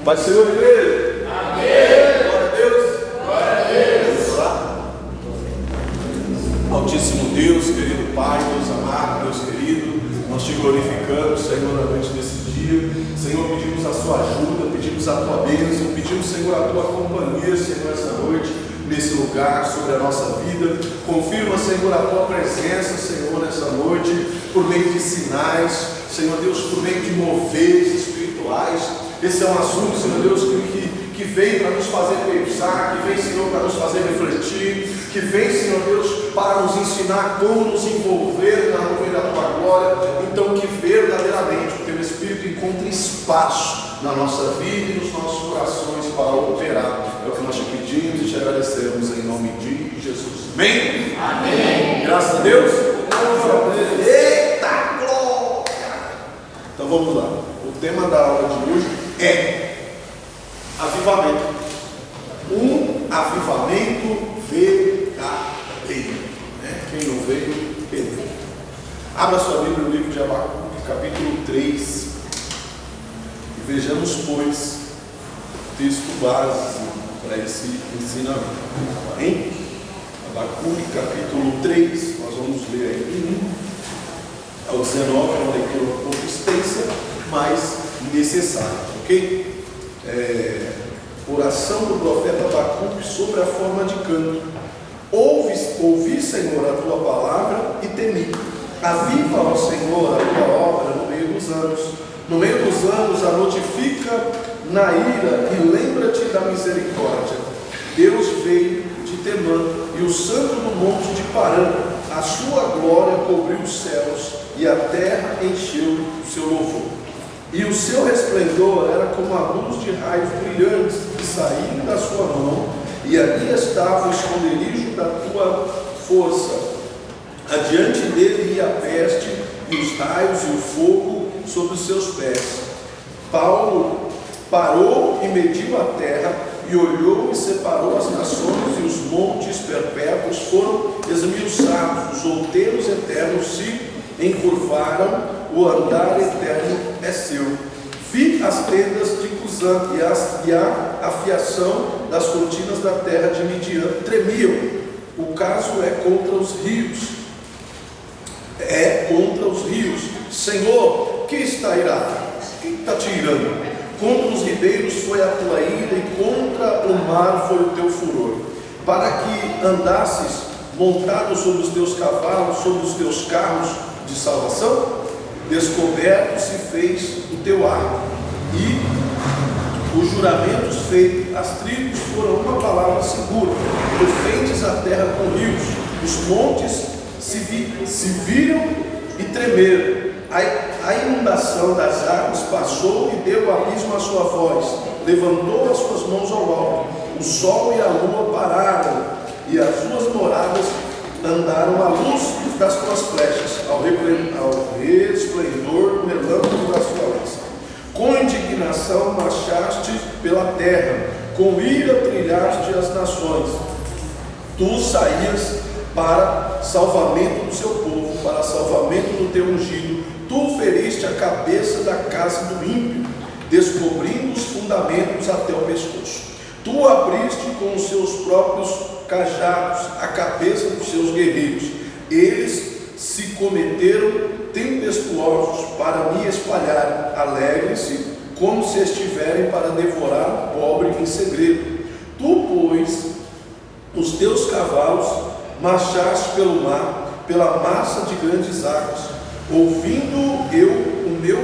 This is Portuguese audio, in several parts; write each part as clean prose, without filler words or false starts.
Pai do Senhor, igreja. Amém. Glória a Deus. Glória a Deus. Vamos lá. Altíssimo Deus, querido Pai, Deus amado, Deus querido, nós te glorificamos, Senhor, na noite desse dia. Senhor, pedimos a sua ajuda, pedimos a tua bênção, pedimos, Senhor, a tua companhia, Senhor, essa noite, nesse lugar, sobre a nossa vida. Confirma, Senhor, a tua presença, Senhor, nessa noite, por meio de sinais, Senhor Deus, por meio de moveres espirituais. Esse é um assunto, Senhor Deus, que vem para nos fazer pensar, que vem, Senhor, para nos fazer refletir, que vem, Senhor Deus, para nos ensinar como nos envolver na nuvem da tua glória. Então, que verdadeiramente o teu Espírito encontre espaço na nossa vida e nos nossos corações para operar. É o que nós te pedimos e te agradecemos em nome de Jesus. Amém? Amém. Graças a Deus. Eita glória! Então vamos lá. O tema da aula de hoje é avivamento. Um avivamento verdadeiro. Quem não veio, perdeu. Abra sua Bíblia no livro de Abacuque, capítulo 3. E vejamos, pois, o texto base para esse ensinamento. Amém? Abacuque, capítulo 3. Nós vamos ler aí do 1 ao 19, uma leitura um pouco extensa, mas necessária. Ok? Oração do profeta Abacuque sobre a forma de canto. Ouvi, Senhor, a tua palavra e temi. Aviva, ó Senhor, a tua obra no meio dos anos. No meio dos anos a notifica na ira e lembra-te da misericórdia. Deus veio de Temã e o santo do monte de Parã. A sua glória cobriu os céus e a terra encheu o seu louvor. E o seu resplendor era como a luz de raios brilhantes que saíam da sua mão, e ali estava o esconderijo da tua força. Adiante dele ia a peste, e os raios e o fogo sobre os seus pés. Paulo parou e mediu a terra, e olhou e separou as nações, e os montes perpétuos foram esmiuçados, os outeiros eternos se encurvaram, o andar eterno é seu. Vi as tendas de Cusã e a afiação das cortinas da terra de Midian tremiam. O caso é contra os rios. Senhor, que está irado? Quem está te irando? Contra os ribeiros foi a tua ira, e contra o mar foi o teu furor. Para que andasses montado sobre os teus cavalos, sobre os teus carros de salvação? Descoberto se fez o teu arco, e os juramentos feitos, as tribos foram uma palavra segura. Tu fendes a terra com rios, os montes se viram e tremeram. A inundação das águas passou e deu abismo à sua voz, levantou as suas mãos ao alto. O sol e a lua pararam, e as suas moradas andaram à luz das tuas flechas, ao resplendor do relâmpago da sua lança. Com indignação marchaste pela terra, com ira trilhaste as nações. Tu saías para salvamento do seu povo, para salvamento do teu ungido. Tu feriste a cabeça da casa do ímpio, descobrindo os fundamentos até o pescoço. Tu abriste com os seus próprios cajados a cabeça dos seus guerreiros. Eles se cometeram tempestuosos para me espalhar. Alegrem-se como se estiverem para devorar o pobre em segredo. Tu, pois, os teus cavalos marchaste pelo mar, pela massa de grandes águas. Ouvindo eu, o meu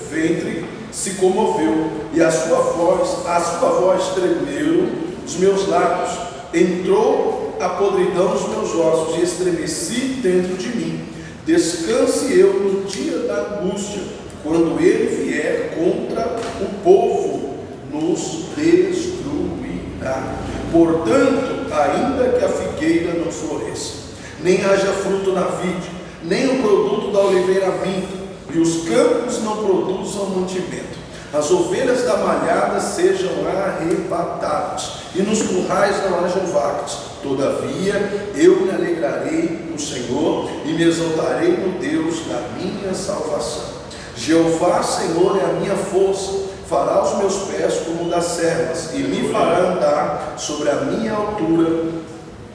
ventre se comoveu, e a sua voz tremeram os meus lábios. Entrou a podridão nos meus ossos, e estremeci dentro de mim. Descanse eu no dia da angústia, quando ele vier contra o povo, nos destruirá. Portanto, ainda que a figueira não floresça, nem haja fruto na vide, nem o produto da oliveira minta, e os campos não produzam mantimento, as ovelhas da malhada sejam arrebatadas, e nos currais não hajam vacas. Todavia eu me alegrarei no Senhor, e me exaltarei no Deus da minha salvação. Jeová, Senhor, é a minha força, fará os meus pés como das servas, e me fará andar sobre a minha altura.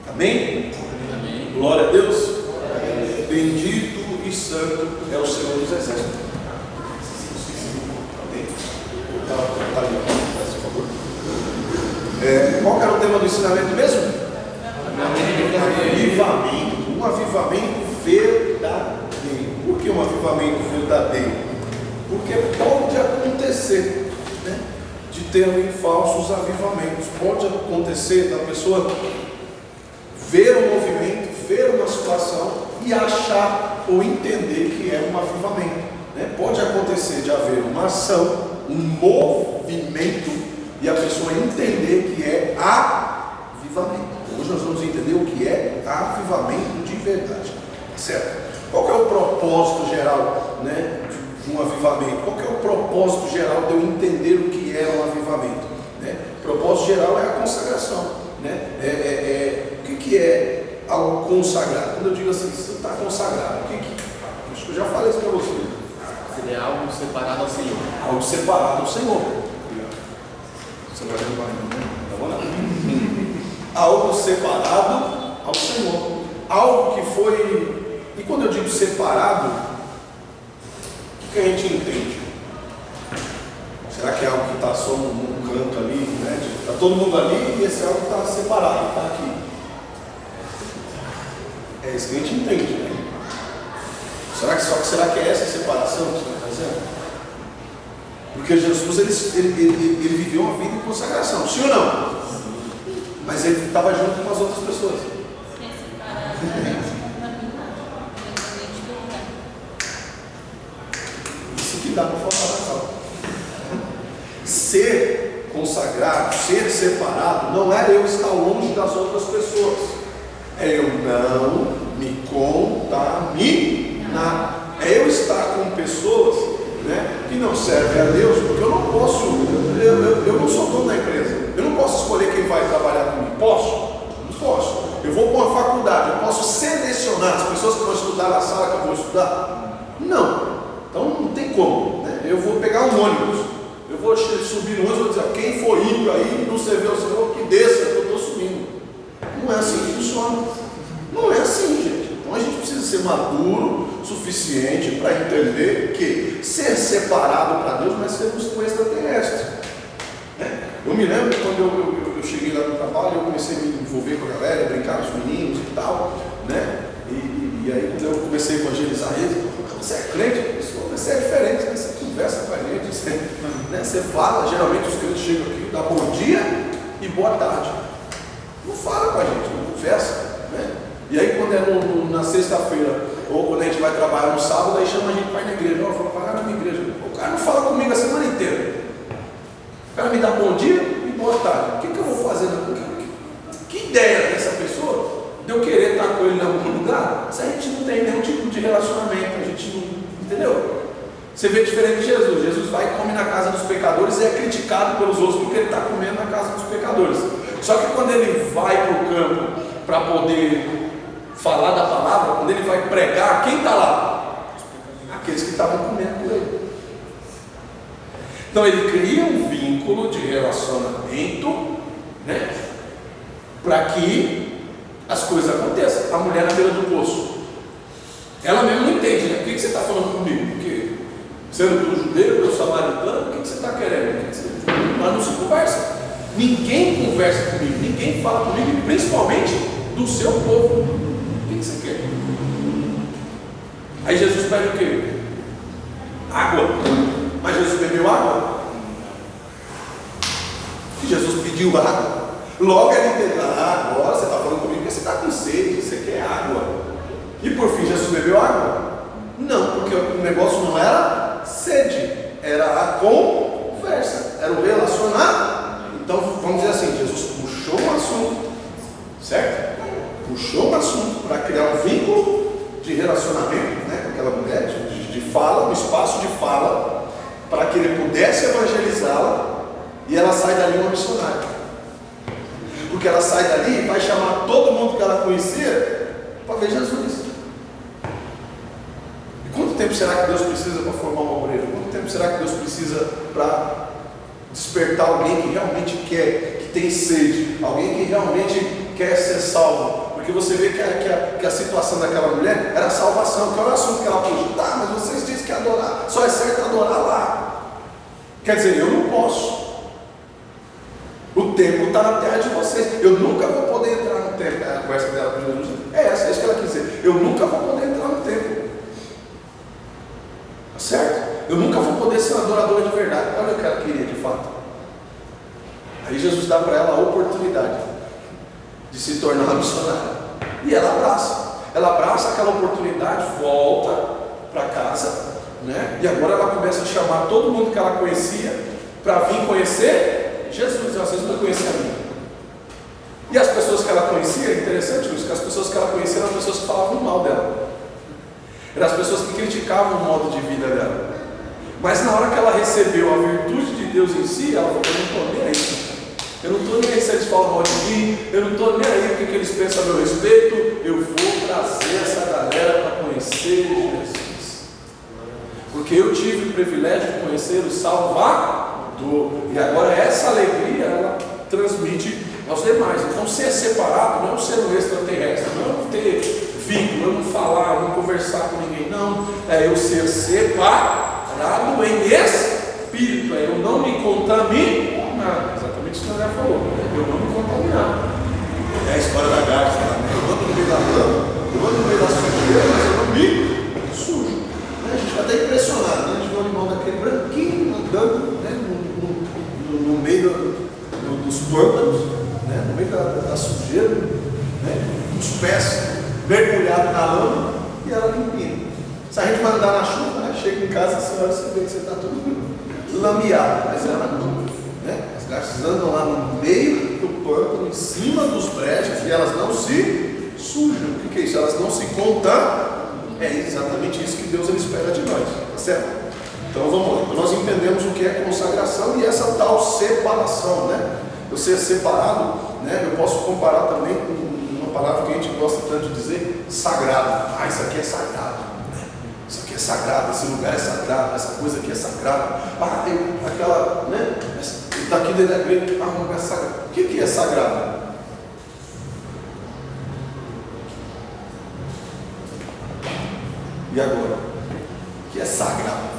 Amém? Amém. Glória a Deus. Bendito e santo é o Senhor dos Exércitos. Tá ali, por favor. Qual que era o tema do ensinamento mesmo? Avivamento. Um avivamento verdadeiro. Por que um avivamento verdadeiro? Porque pode acontecer, né, de terem falsos avivamentos. Pode acontecer da pessoa ver um movimento, ver uma situação e achar ou entender que é um avivamento, né? Pode acontecer de haver uma ação, um movimento, e a pessoa entender que é avivamento. Hoje nós vamos entender o que é avivamento de verdade, certo? Qual que é o propósito geral, né, de um avivamento? Qual que é o propósito geral de eu entender o que é um avivamento, né? O propósito geral é a consagração, né? O que é algo consagrado? Quando eu digo assim, você está consagrado, acho que eu já falei isso para você. Seria algo separado ao Senhor. Algo separado ao Senhor. Você vai levar, não vou não. Algo separado ao Senhor. Algo que foi. E quando eu digo separado, o que a gente entende? Será que é algo que está só num canto ali, né? Está todo mundo ali e esse algo está separado, está aqui. É isso que a gente entende, né? Será que é essa a separação que você está fazendo? Porque Jesus ele viveu uma vida em consagração, sim ou não? Mas ele estava junto com as outras pessoas. Isso que dá para falar na sala. Ser consagrado, ser separado, não é eu estar longe das outras pessoas. É eu não me contaminar. É eu estar com pessoas, né, que não servem a Deus, porque eu não posso, eu não sou dono da empresa. Eu não posso escolher quem vai trabalhar comigo. Posso? Não posso. Eu vou para uma faculdade, eu posso selecionar as pessoas que vão estudar na sala que eu vou estudar? Não. Então não tem como, né? Eu vou pegar um ônibus, eu vou subir no ônibus e vou dizer, quem for indo aí, não serviu ao Senhor, que desça, que eu estou subindo. Não é assim que funciona. Não é assim, gente. Então a gente precisa ser maduro o suficiente para entender que ser separado para Deus não é sermos um extraterrestre, né? Eu me lembro quando eu cheguei lá no trabalho, eu comecei a me envolver com a galera, brincar com os meninos e tal, né? E aí quando eu comecei a evangelizar eles, você é crente? Você é diferente, né? Você conversa com a gente, você fala, geralmente os crentes chegam aqui, dá bom dia e boa tarde. Não fala com a gente, não conversa, né? E aí quando é na sexta-feira, ou quando a gente vai trabalhar no sábado, aí chama a gente para ir na igreja. Eu falo, vai na minha igreja. O cara não fala comigo a semana inteira. O cara me dá bom dia e boa tarde. O que eu vou fazer? Que ideia dessa pessoa de eu querer estar com ele em algum lugar, se a gente não tem nenhum tipo de relacionamento, a gente não, entendeu? Você vê diferente de Jesus. Jesus vai e come na casa dos pecadores e é criticado pelos outros porque ele está comendo na casa dos pecadores. Só que quando ele vai para o campo para poder falar da palavra, quando ele vai pregar, quem está lá? Aqueles que estavam comendo com ele. Então ele cria um vínculo de relacionamento, né, para que as coisas aconteçam. A mulher na beira do poço, ela mesmo não entende, né? O que você está falando comigo? Porque sendo do judeu, do samaritano, o que você está querendo? Mas não se conversa. Ninguém conversa comigo, ninguém fala comigo, principalmente do seu povo. O que você quer? Aí Jesus pede o quê? Água. Mas Jesus bebeu água? E Jesus pediu água. Logo ele entendeu, agora você está falando comigo porque você está com sede, você quer água. E por fim Jesus bebeu água? Não, porque o negócio não era sede, era a conversa, era o relacionamento. Então vamos dizer assim, Jesus puxou um assunto, certo? Puxou um assunto para criar um vínculo de relacionamento, né, com aquela mulher, de fala, um espaço de fala, para que ele pudesse evangelizá-la, e ela sai dali uma missionária. Porque ela sai dali e vai chamar todo mundo que ela conhecia para ver Jesus. E quanto tempo será que Deus precisa para formar uma obreira? Quanto tempo será que Deus precisa para despertar alguém que realmente quer, que tem sede, alguém que realmente quer ser salvo. Porque você vê que a situação daquela mulher era salvação, que era o assunto que ela puxa. Tá, mas vocês dizem que adorar, só é certo adorar lá. Quer dizer, eu não posso. O templo está na terra de vocês. Eu nunca vou poder entrar no templo. A conversa dela com Jesus é essa, é isso que ela quis dizer. Eu nunca vou poder entrar no templo. Tá certo? Eu nunca vou poder ser um adorador de verdade. Olha o que ela queria de fato. Aí Jesus dá para ela a oportunidade de se tornar uma missionária. E ela abraça. Ela abraça aquela oportunidade, volta para casa, né? E agora ela começa a chamar todo mundo que ela conhecia para vir conhecer Jesus. Vocês não conheciam a mim. E as pessoas que ela conhecia, interessante isso, que as pessoas que ela conhecia eram pessoas que falavam mal dela. Eram as pessoas que criticavam o modo de vida dela. Mas na hora que ela recebeu a virtude de Deus em si, ela falou: eu não estou nem aí. Eu não estou nem aí se eles falam mal de mim, eu não estou nem aí o que eles pensam a meu respeito. Eu vou trazer essa galera para conhecer Jesus. Porque eu tive o privilégio de conhecer o Salvador. E agora essa alegria ela transmite aos demais. Então ser separado não é um ser um extraterrestre, não é não ter vínculo, eu não falar, eu não conversar com ninguém, não. É eu ser separado em espírito, é eu não me contaminar. Exatamente isso que a André falou, eu não me contaminar. É a história da garça, né? Eu ando no meio da lama, eu ando no meio da sujeira, mas eu não me sujo. A gente fica até impressionado, né? A gente vê um animal daquele branquinho andando, né? no meio dos pântanos, né? No meio da sujeira, né? Os pés mergulhados na lama e ela limpinha. Se a gente vai andar na chuva, né? Chega em casa, a senhora você vê que você está tudo lameado, mas ela não, né? As garças andam lá no meio do pântano, em cima dos brejos, e elas não se sujam. O que é isso? Elas não se contaminam. É exatamente isso que Deus ele espera de nós, tá certo? Então vamos lá. Nós entendemos o que é consagração e essa tal separação, né? Eu ser separado, né? Eu posso comparar também com uma palavra que a gente gosta tanto de dizer, sagrado. Ah, isso aqui é sagrado. Isso aqui é sagrado, esse lugar é sagrado, essa coisa aqui é sagrada. Ah, tem aquela, né? Está aqui dentro da igreja, ah, um lugar sagrado. O que é sagrado? E agora? O que é sagrado?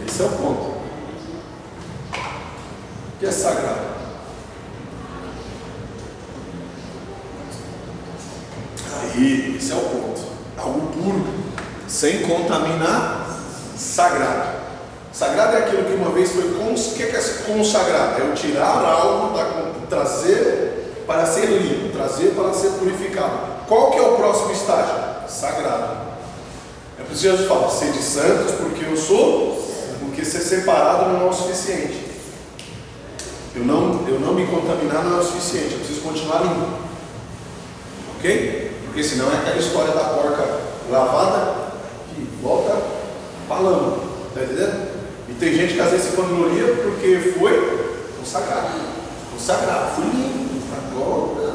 Esse é o ponto. O que é sagrado? Aí, esse é o ponto. Algo puro, sem contaminar, sagrado. Sagrado é aquilo que uma vez foi o que é consagrado? É eu tirar algo, trazer para ser limpo, trazer para ser purificado. Qual que é o próximo estágio? Sagrado. É por isso que Jesus fala: sede santos, porque eu sou. Porque ser separado não é o suficiente. Eu não me contaminar não é o suficiente. Eu preciso continuar limpo. Ok? Porque senão é aquela história da porca lavada que volta para a lama. Está entendendo? E tem gente que às vezes se vangloria porque foi consagrado. Consagrado, fui limpo. Agora,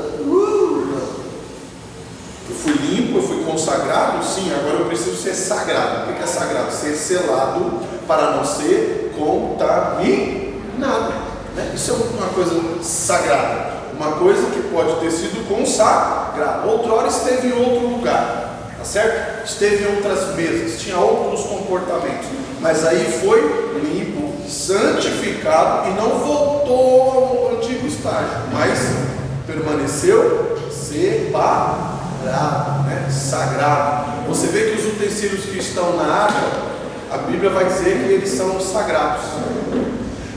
eu fui limpo, eu fui consagrado. Sim, agora eu preciso ser sagrado. O que é sagrado? Ser selado para não ser contaminado. Né? Isso é uma coisa sagrada. Uma coisa que pode ter sido consagrada. Outrora esteve em outro lugar, tá certo? Esteve em outras mesas, tinha outros comportamentos, mas aí foi limpo, santificado e não voltou ao antigo estágio, mas permaneceu separado, né? Sagrado. Você vê que os utensílios que estão na água, a Bíblia vai dizer que eles são sagrados.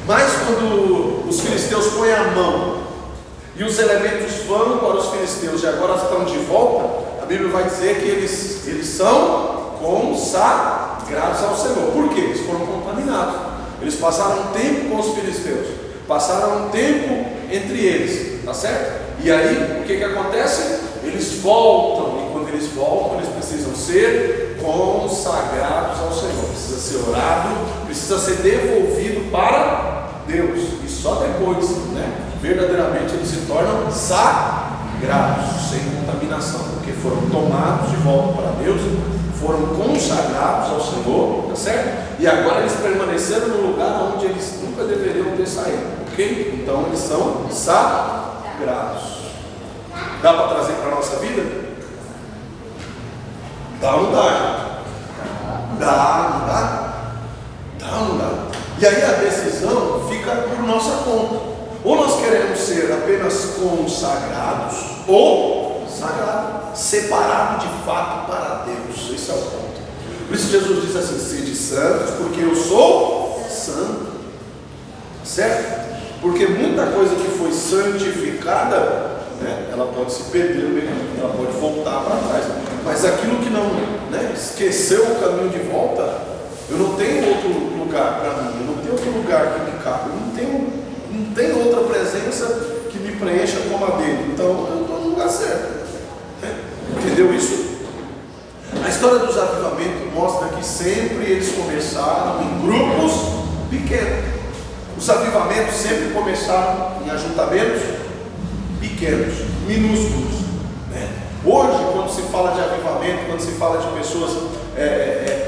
Mas quando os filisteus põem a mão e os elementos vão para os filisteus e agora estão de volta, a Bíblia vai dizer que eles são consagrados ao Senhor. Por quê? Eles foram contaminados. Eles passaram um tempo com os filisteus, passaram um tempo entre eles, tá certo? E aí, o que acontece? Eles voltam, e quando eles voltam, eles precisam ser consagrados ao Senhor. Precisa ser orado, precisa ser devolvido para Deus. E só depois, né, verdadeiramente eles se tornam sagrados, sem contaminação, porque foram tomados de volta para Deus, foram consagrados ao Senhor, tá certo? E agora eles permaneceram no lugar onde eles nunca deveriam ter saído, ok? Então eles são sagrados. Dá para trazer para a nossa vida? Dá ou não dá, gente? Dá, não dá? Dá ou não dá? E aí a decisão fica por nossa conta. Ou nós queremos ser apenas consagrados, ou sagrado, separado de fato para Deus. Esse é o ponto. Por isso Jesus diz assim: sede santos, porque eu sou santo. Certo? Porque muita coisa que foi santificada, né, ela pode se perder no meio, ela pode voltar para trás. Mas aquilo que não, né, esqueceu o caminho de volta, eu não tenho outro lugar para mim, eu não tenho outro lugar que me cabe, eu não tenho outra presença que me preencha como a dele. Então eu estou no lugar certo. Entendeu isso? A história dos avivamentos mostra que sempre eles começaram em grupos pequenos. Os avivamentos sempre começaram em ajuntamentos pequenos, minúsculos, né? Hoje, quando se fala de avivamento, quando se fala de pessoas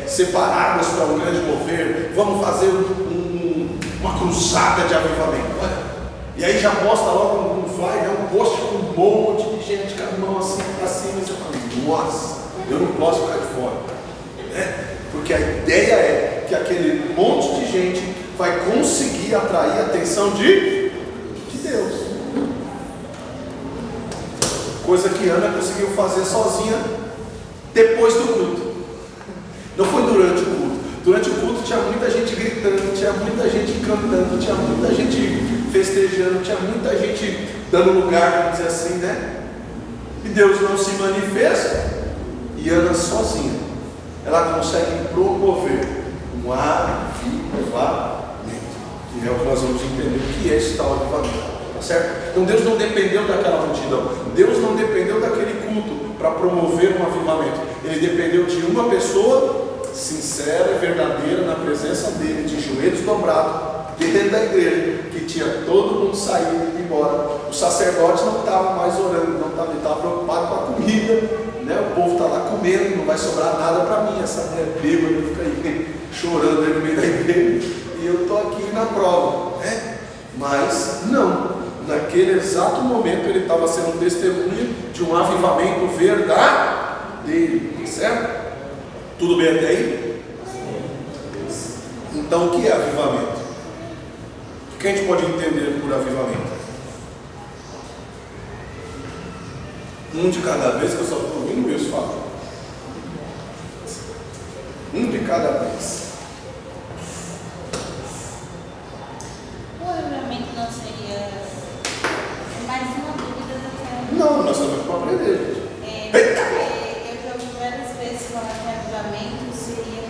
separadas para um grande mover, vamos fazer uma cruzada de avivamento. E aí já posta logo um flyer, um post com um monte de gente com a mão assim para cima, e você fala: nossa, eu não posso ficar de fora, né? Porque a ideia é que aquele monte de gente vai conseguir atrair a atenção de Deus. Coisa que Ana conseguiu fazer sozinha depois do culto. Não foi durante o culto. Durante o culto tinha muita gente gritando, tinha muita gente cantando, tinha muita gente festejando, tinha muita gente dando lugar, vamos dizer assim, né? E Deus não se manifesta. E Ana sozinha, ela consegue promover um avivamento. E é o que nós vamos entender o que é esse tal avivamento. Tá certo? Então Deus não dependeu daquela multidão. Deus não dependeu daquele culto para promover um avivamento. Ele dependeu de uma pessoa sincera e verdadeira na presença dele, de joelhos dobrados, dentro da igreja, que tinha todo mundo saído e indo embora. O sacerdote não estava mais orando, ele estava preocupado com a comida, né? O povo está lá comendo, não vai sobrar nada para mim. Essa mulher bêbada fica aí chorando aí no meio da igreja, e eu estou aqui na prova, né? Mas não, naquele exato momento ele estava sendo testemunha de um avivamento verdadeiro, certo? Tudo bem até aí? Então o que é avivamento? O que a gente pode entender por avivamento? Um de cada vez, que eu só estou ouvindo meus falar. Um de cada vez. O avivamento não seria mais uma dúvida do que Não, nós estamos para aprender, gente. eu já ouvi várias vezes falar que avivamento seria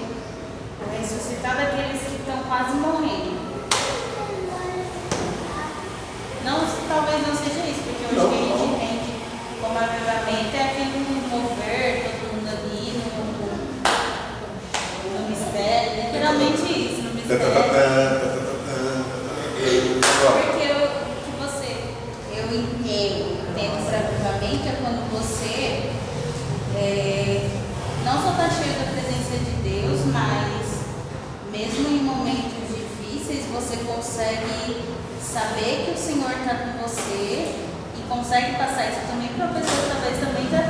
ressuscitar daqueles que estão quase morrendo. Não, talvez não seja isso, porque hoje que a gente entende como avivamento é aquele mover, todo mundo ali no mistério, literalmente isso, no mistério. Porque eu entendo para avivamento é quando você não só está cheio da presença de Deus, mas mesmo em momentos difíceis você consegue saber que o Senhor está com você e consegue passar isso também para a pessoa talvez também está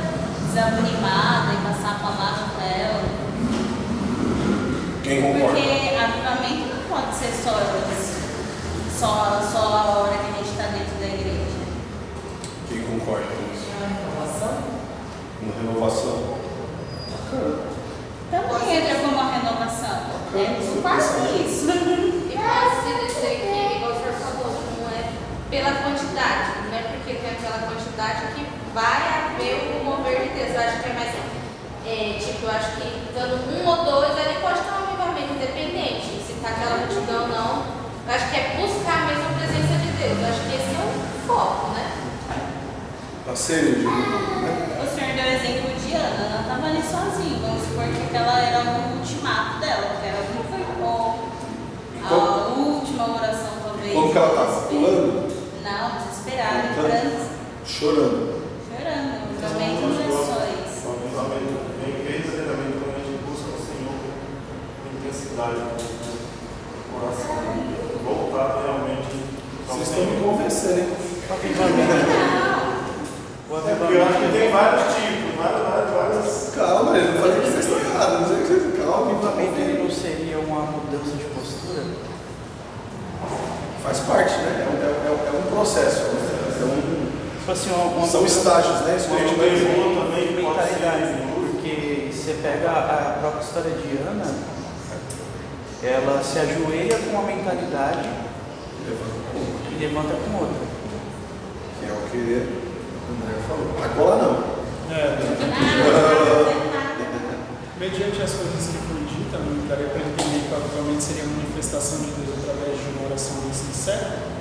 desanimada e passar a palavra para ela. Quem concorda? Porque avivamento não pode ser só a hora que a gente está dentro da igreja. Quem concorda com isso? Uma renovação. Também entra como uma renovação. É quase isso. E pode dizer que, igual o senhor falou, não é pela quantidade, não é porque tem aquela quantidade que vai haver o mover de Deus. Eu acho que é mais, eu acho que dando um ou dois, ali pode estar um avivamento independente. Se está aquela multidão ou não, eu acho que é buscar mesmo a presença de Deus. Eu acho que esse é o foco, né? Passeio de né? O senhor deu exemplo de Ana, ela estava ali sozinha, vamos supor que aquela era o ultimato dela, que era a última oração talvez. Como que ela estava? Pulando? Não, desesperada, em prantos, Chorando. chorando, também com orações. O avivamento vem verdadeiramente quando a gente necessidade do coração, voltar realmente. Vocês estão me convencendo, hein? Porque eu acho que tem vários tipos, várias. Calma, eu não falei que vocês estão errados, não sei que vocês. O Calma, avivamento ele não seria uma mudança de postura? faz parte, né? É um processo. Tipo assim, uma São estágios, né? Isso que a gente vai ver. também pode mentalidade, ser. porque você pega a própria história de Ana, ela se ajoelha com uma mentalidade e levanta com outra. Que é o que o André falou. Agora não. Mediante as coisas que foi dita, não daria para entender que provavelmente seria uma manifestação de Deus através de uma oração sincera?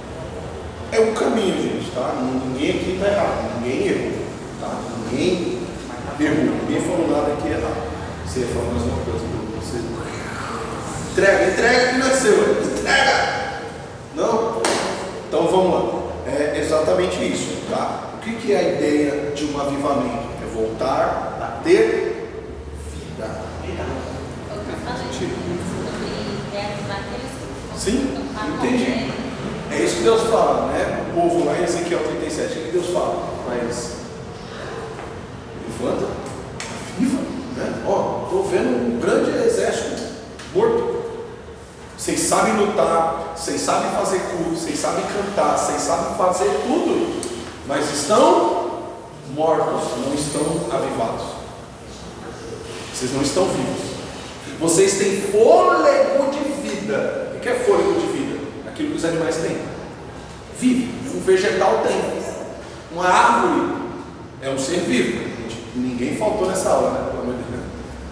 É um caminho, gente, tá? Ninguém aqui está errado, ninguém errou, tá? Ninguém errou, ninguém falou nada aqui errado. Você ia falar mais uma coisa, você... Entrega que não é seu, entrega! Não? Então vamos lá. É exatamente isso, tá? O que é a ideia de um avivamento? É voltar a ter vida. Sim, entendi. É isso que Deus fala, né? O povo lá em Ezequiel 37, o que Deus fala para eles? Levanta, viva, né? Ó, estou vendo um grande exército morto. Vocês sabem lutar, vocês sabem fazer culto, vocês sabem cantar, vocês sabem fazer tudo, mas estão mortos, não estão avivados. Vocês não estão vivos. Vocês têm fôlego de vida. O que é fôlego de vida? Aquilo que os animais têm. Vive. Um vegetal tem. Uma árvore é um ser vivo. Ninguém faltou nessa aula, né? Pelo amor de Deus.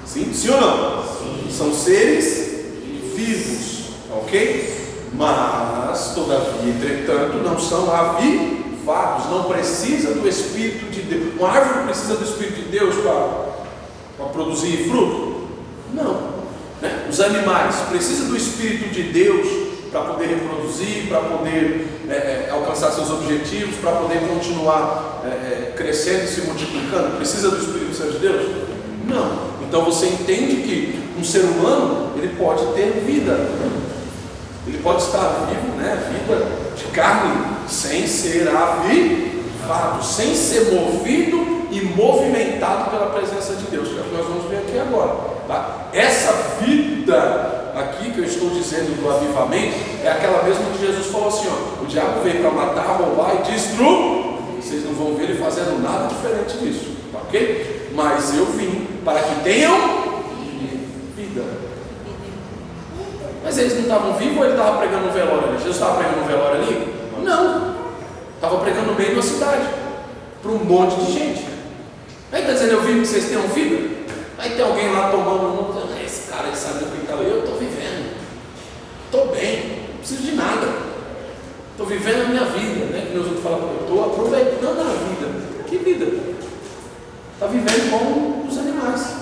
Sim? Sim ou não? Sim. São seres vivos. Ok? Mas, todavia, entretanto, não são avivados. Não precisa do Espírito de Deus. Uma árvore precisa do Espírito de Deus para produzir fruto? Não. Né? Os animais precisam do Espírito de Deus para poder reproduzir, para poder alcançar seus objetivos, para poder continuar crescendo e se multiplicando. Precisa do Espírito Santo de Deus? Não. Então você entende que um ser humano, ele pode ter vida. Ele pode estar vivo, né? Vida de carne, sem ser avivado, sem ser movido e movimentado pela presença de Deus, que é o que nós vamos ver aqui agora, tá? Essa vida aqui que eu estou dizendo do avivamento é aquela mesma que Jesus falou assim, ó, o diabo veio para matar, roubar e destruir. Vocês não vão ver ele fazendo nada diferente disso, tá, ok? Mas eu vim para que tenham vida. Mas eles não estavam vivos ou ele estava pregando no velório ali? Jesus estava pregando no velório ali? Não, estava pregando no meio da cidade, para um monte de gente. Aí está dizendo, eu vi que vocês tenham vida. Aí tem alguém lá tomando um, esse cara ele sabe do que está ali. Eu estou vivendo, estou bem, não preciso de nada, estou vivendo a minha vida, né? Que Deus fala, eu estou aproveitando a vida. Que vida? Está vivendo como os animais,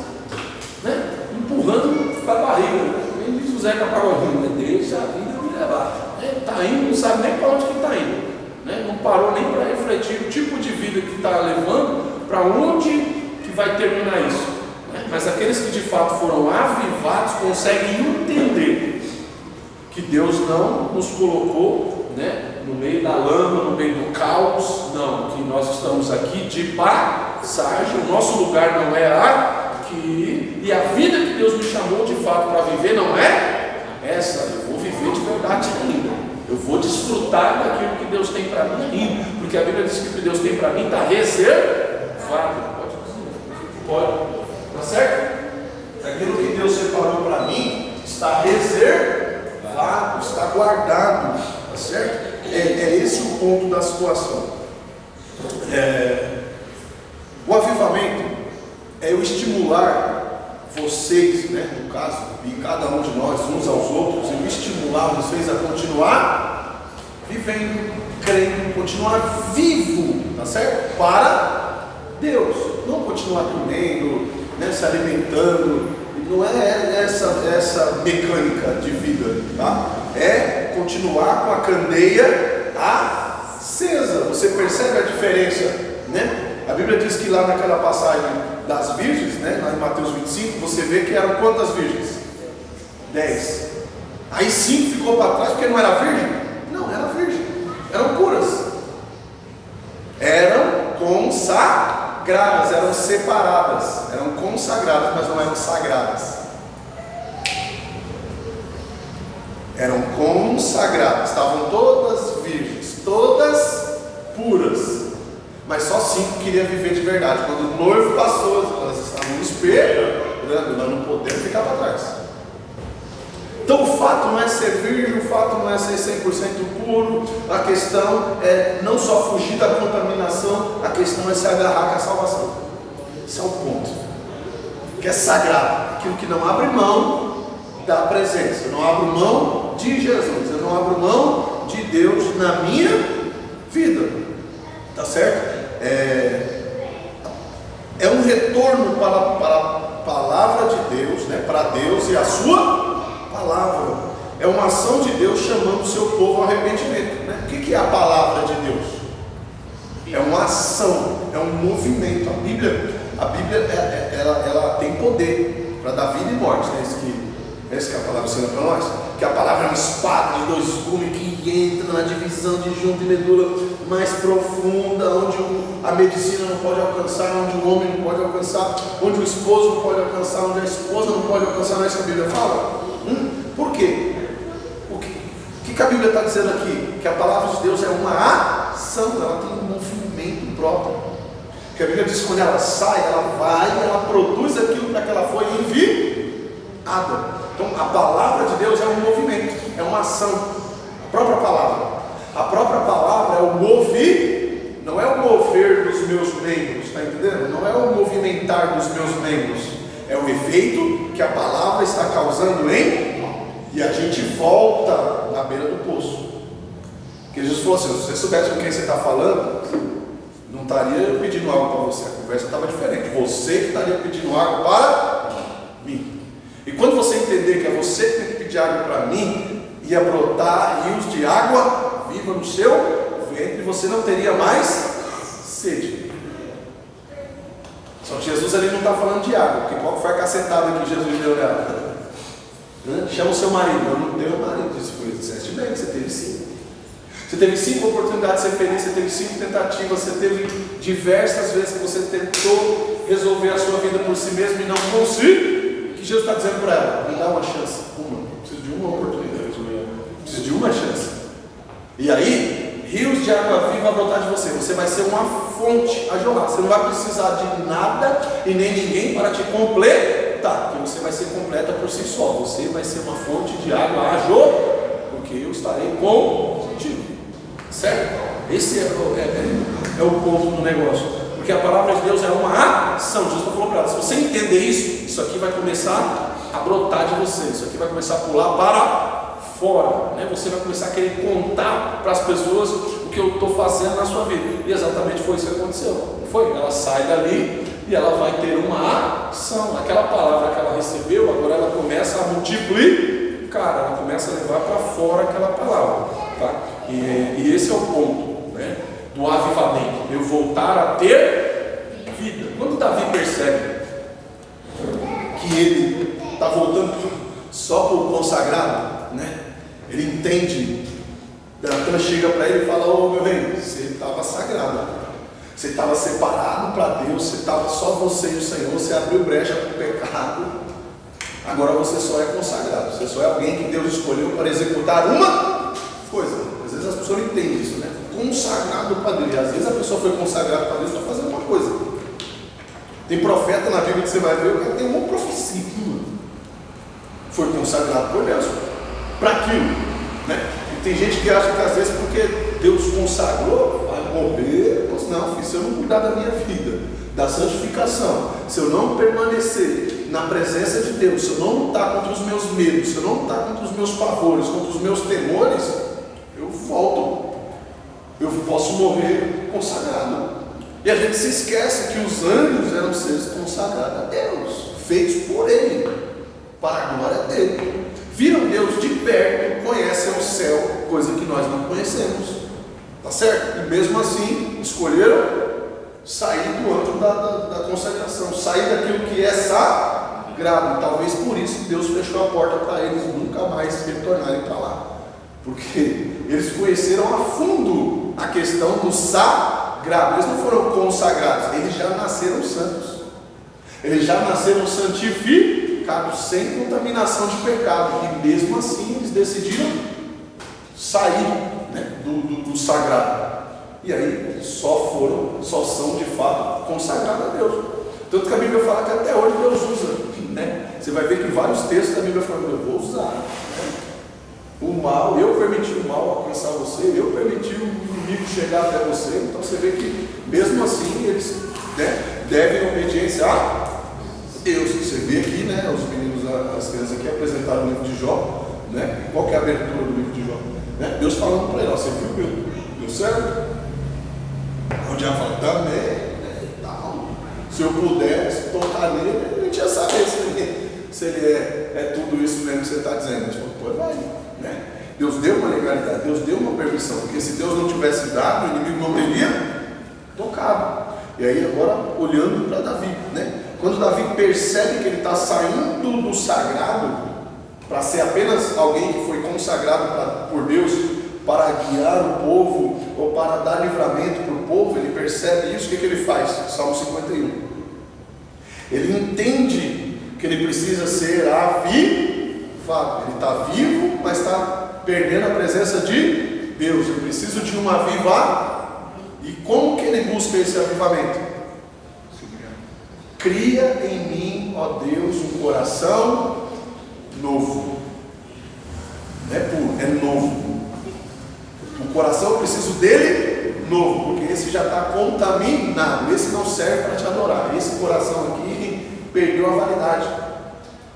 né? Empurrando para a barriga, né? Nem diz o Zeca Pagodinho, né? Deixa a vida me levar. Está indo, não sabe nem para onde que está indo, né? Não parou nem para refletir o tipo de vida que está levando, para onde que vai terminar isso, né? Mas aqueles que de fato foram avivados conseguem entender que Deus não nos colocou, né, no meio da lama, no meio do caos, não, que nós estamos aqui de passagem, o nosso lugar não é aqui, e a vida que Deus me chamou de fato para viver não é essa. Eu vou viver de verdade ainda, eu vou desfrutar daquilo que Deus tem para mim ainda, porque a Bíblia diz que o que Deus tem para mim está reservado. Pode dizer, pode, tá certo? Aquilo que Deus separou para mim está reservado, está guardado, tá certo? É esse o ponto da situação. O avivamento é o estimular vocês, né, no caso, e cada um de nós, uns aos outros, e o estimular vocês a continuar vivendo, crendo, continuar vivo, tá certo? Para Deus, não continuar comendo, né, se alimentando, não é essa mecânica de vida, tá? É continuar com a candeia acesa. Você percebe a diferença, né? A Bíblia diz que lá naquela passagem das virgens, né, lá em Mateus 25, você vê que eram quantas virgens? 10. Aí 5 ficou para trás porque não era virgem? Não, era virgem. Eram puras. Eram consagradas, eram separadas. Eram consagradas, mas não eram sagradas. Eram consagradas. Estavam todas virgens, todas puras. Mas só 5 queriam viver de verdade. Quando o noivo passou, elas estavam no espelho, elas não podendo ficar para trás. Então o fato não é ser virgem, o fato não é ser 100% puro, a questão é não só fugir da contaminação, a questão é se agarrar com a salvação. Esse é o ponto. Que é sagrado, aquilo que não abre mão da presença. Eu não abro mão de Jesus, eu não abro mão de Deus na minha vida. Tá certo? É um retorno para a palavra de Deus, né? Para Deus e a sua palavra. É uma ação de Deus chamando o seu povo ao arrependimento, né? O que é a palavra de Deus? É uma ação, é um movimento. A Bíblia ela tem poder para dar vida e morte, né? Esse que a palavra ensina para nós. Que a palavra é uma espada de 2 gumes que entra na divisão de junta e medula mais profunda, onde a medicina não pode alcançar, onde o homem não pode alcançar, onde o esposo não pode alcançar, onde a esposa não pode alcançar. Não é isso que a Bíblia fala? Por quê? O que a Bíblia está dizendo aqui? Que a palavra de Deus é uma ação, ela tem um movimento próprio. Que a Bíblia diz que quando ela sai, ela vai, ela produz aquilo para que ela foi enviada. Então a palavra de Deus é um movimento, é uma ação. A própria palavra é o mover, não é o mover dos meus membros, está entendendo? Não é o movimentar dos meus membros, é o efeito que a palavra está causando e a gente volta na beira do poço. Porque Jesus falou assim: se você soubesse com quem você está falando, não estaria pedindo água para você, a conversa estava diferente, você que estaria pedindo água para mim. E quando você entender que é você que tem que pedir água para mim, ia brotar rios de água viva no seu ventre, você não teria mais sede. Só que Jesus ali não está falando de água, porque qual foi a cacetada que Jesus deu nela? Chama o seu marido. Eu não deu marido. Você disseste bem, você teve 5. Você teve 5 oportunidades de ser feliz, você teve 5 tentativas, você teve diversas vezes que você tentou resolver a sua vida por si mesmo e não conseguiu. Que Jesus está dizendo para ela: me dá uma chance, preciso de uma oportunidade, preciso de uma chance. E aí, rios de água viva vão brotar de você, você vai ser uma fonte a jorrar, você não vai precisar de nada e nem ninguém para te completar, porque você vai ser completa por si só, você vai ser uma fonte de água a jorrar, porque eu estarei contigo, certo? Esse é o ponto do negócio. Porque a palavra de Deus é uma ação. Jesus falou para ela: se você entender isso aqui vai começar a brotar de você, isso aqui vai começar a pular para fora, né? Você vai começar a querer contar para as pessoas o que eu estou fazendo na sua vida. E exatamente foi isso que aconteceu. Foi, ela sai dali e ela vai ter uma ação. Aquela palavra que ela recebeu, agora ela começa a multiplicar, ela começa a levar para fora aquela palavra, tá? E esse é o ponto, né, do avivamento, eu voltar a ter vida. Quando Davi percebe que ele está voltando só para o consagrado, né, ele entende. Natan chega para ele e fala: ô meu rei, você estava sagrado, você estava separado para Deus, você estava só você e o Senhor, você abriu brecha para o pecado, agora você só é consagrado, você só é alguém que Deus escolheu para executar uma coisa. Às vezes as pessoas não entendem isso, né? Consagrado para Deus. E às vezes a pessoa foi consagrada para Deus para fazer uma coisa. Tem profeta na Bíblia que você vai ver, o cara tem uma profecia. Foi consagrado por Deus para aquilo, né? E tem gente que acha que às vezes porque Deus consagrou, vai morrer. Não, filho, se eu não cuidar da minha vida, da santificação, se eu não permanecer na presença de Deus, se eu não lutar contra os meus medos, se eu não lutar contra os meus pavores, contra os meus temores, eu volto. Eu posso morrer consagrado. E a gente se esquece que os anjos eram seres consagrados a Deus, feitos por Ele, para a glória dele. Viram Deus de perto, conhecem o céu, coisa que nós não conhecemos. Tá certo? E mesmo assim, escolheram sair do âmbito da consagração, sair daquilo que é sagrado. sagrado. Talvez por isso Deus fechou a porta para eles nunca mais retornarem para lá. Porque eles conheceram a fundo a questão do sagrado. Eles não foram consagrados, eles já nasceram santos. Eles já nasceram santificados, sem contaminação de pecado. E mesmo assim eles decidiram sair, né, do sagrado. E aí só são de fato consagrados a Deus. Tanto que a Bíblia fala que até hoje Deus usa, né? Você vai ver que vários textos da Bíblia falam: eu vou usar, né? O mal, eu permiti o mal alcançar você, eu permiti o inimigo chegar até você. Então você vê que mesmo assim eles, né, devem obediência a Deus. Você vê aqui, né, os meninos, as crianças aqui apresentaram o livro de Jó, né? Qual que é a abertura do livro de Jó? Né? Deus falando para ele: ó, você viu, deu certo? O diabo fala: também, né? Se eu pudesse tocar nele, a gente ia saber se ele é tudo isso mesmo que você está dizendo. A gente falou: pô, vai, né? Deus deu uma legalidade, Deus deu uma permissão, porque se Deus não tivesse dado, o inimigo não teria tocado. E aí agora olhando para Davi, né? Quando Davi percebe que ele está saindo do sagrado para ser apenas alguém que foi consagrado por Deus para guiar o povo ou para dar livramento para o povo, ele percebe isso. O que ele faz? Salmo 51. Ele entende que ele precisa ser avivado. Ele está vivo, mas está perdendo a presença de Deus. Eu preciso de um avivamento. E como que ele busca esse avivamento? Cria em mim, ó Deus, um coração novo. Não é puro, é novo. O coração eu preciso dele novo, porque esse já está contaminado. Esse não serve para te adorar. Esse coração aqui perdeu a validade,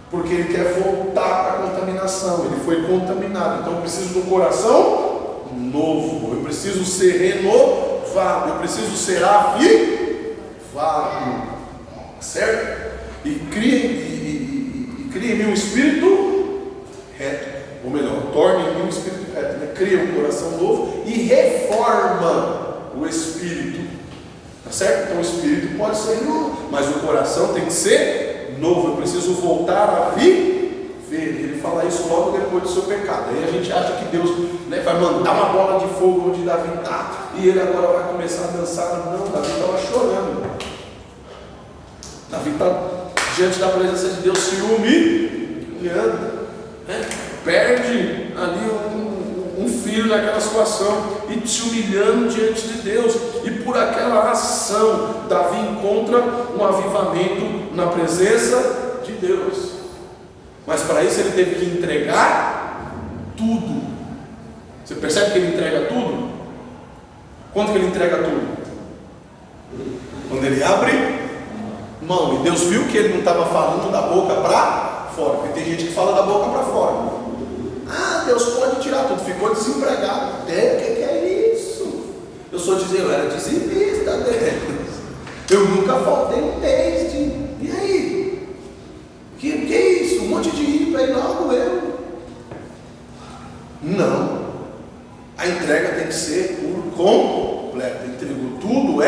porque ele quer voltar para a contaminação. Ele foi contaminado. Então eu preciso de um coração novo. Eu preciso ser renovado. Eu preciso ser avivado. Certo? E cria em mim um espírito reto. Ou melhor, torne em mim um espírito reto. Né? Cria um coração novo e reforma o espírito. Tá certo? Então o espírito pode ser novo, mas o coração tem que ser novo. Eu preciso voltar a viver. Ele fala isso logo depois do seu pecado. Aí a gente acha que Deus, né, vai mandar uma bola de fogo onde Davi está e ele agora vai começar a dançar. Não, Davi estava chorando. Davi está diante da presença de Deus se humilhando, né? Perde ali um filho naquela situação e se humilhando diante de Deus. E por aquela ação, Davi encontra um avivamento na presença de Deus. Mas para isso ele teve que entregar tudo. Você percebe que ele entrega tudo? Quando que ele entrega tudo? Quando ele abre mão. E Deus viu que ele não estava falando da boca para fora, porque tem gente que fala da boca para fora. Ah, Deus pode tirar tudo. Ficou desempregado. O que é isso? Eu sou eu era dizimista deles. Eu nunca faltei um mês de. E aí? Que é isso? Um monte de ímpio aí logo eu. Não. A entrega tem que ser por completo. Entregou tudo,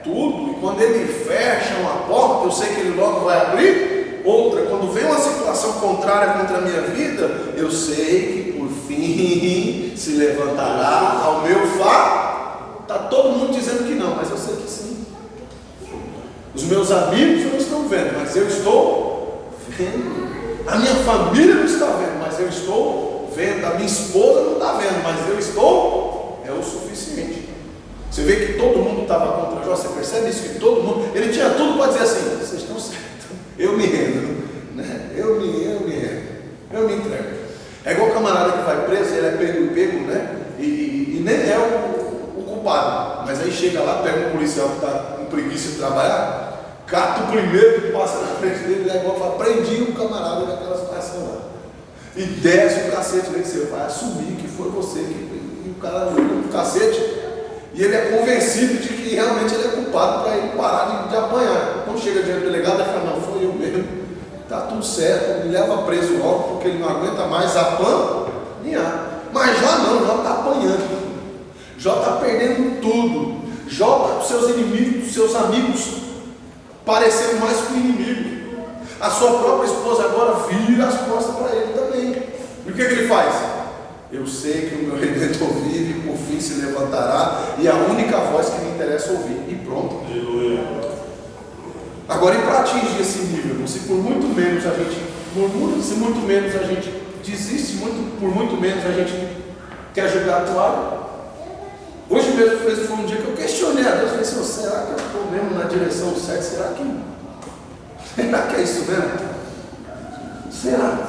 tudo. E quando ele fecha uma porta, eu sei que ele logo vai abrir outra. Quando vem uma situação contrária contra a minha vida, eu sei que por fim se levantará ao meu favor. Está todo mundo dizendo que não, mas eu sei que sim. Os meus amigos não estão vendo, mas eu estou vendo. A minha família não está vendo, mas eu estou vendo. A minha esposa não está vendo, mas eu estou. É o suficiente. Você vê que todo mundo estava contra Jó. Você percebe isso? Que todo mundo, ele tinha tudo para dizer assim: vocês estão certos, eu me rendo, né? eu me rendo, eu me entrego. É igual o camarada que vai preso, ele é pego, né? E nem é o culpado, mas aí chega lá, pega um policial que está com preguiça de trabalhar, cata o primeiro que passa na frente dele, é igual fala: prendi um camarada naquela situação lá, e desce o cacete nele. Você vai assumir que foi você que o cara deu o cacete. E ele é convencido de que realmente ele é culpado para ele parar de apanhar. Quando chega diante do delegado, ele fala: não, foi eu mesmo, está tudo certo, me leva preso logo, porque ele não aguenta mais apanhar. Mas Jó não, Jó está apanhando, Jó está perdendo tudo, Jó está com seus inimigos, seus amigos, parecendo mais com o inimigo. A sua própria esposa agora vira as costas para ele também. E o que ele faz? Eu sei que o meu Redentor vive, por fim se levantará, e a única voz que me interessa ouvir. E pronto. Aleluia. Agora, e para atingir esse nível? Se por muito menos a gente murmura, se muito menos a gente desiste, por muito menos a gente quer jogar a toalha. Hoje mesmo foi um dia que eu questionei a Deus, falei assim, será que eu estou mesmo na direção certa? Será que é isso mesmo? Será?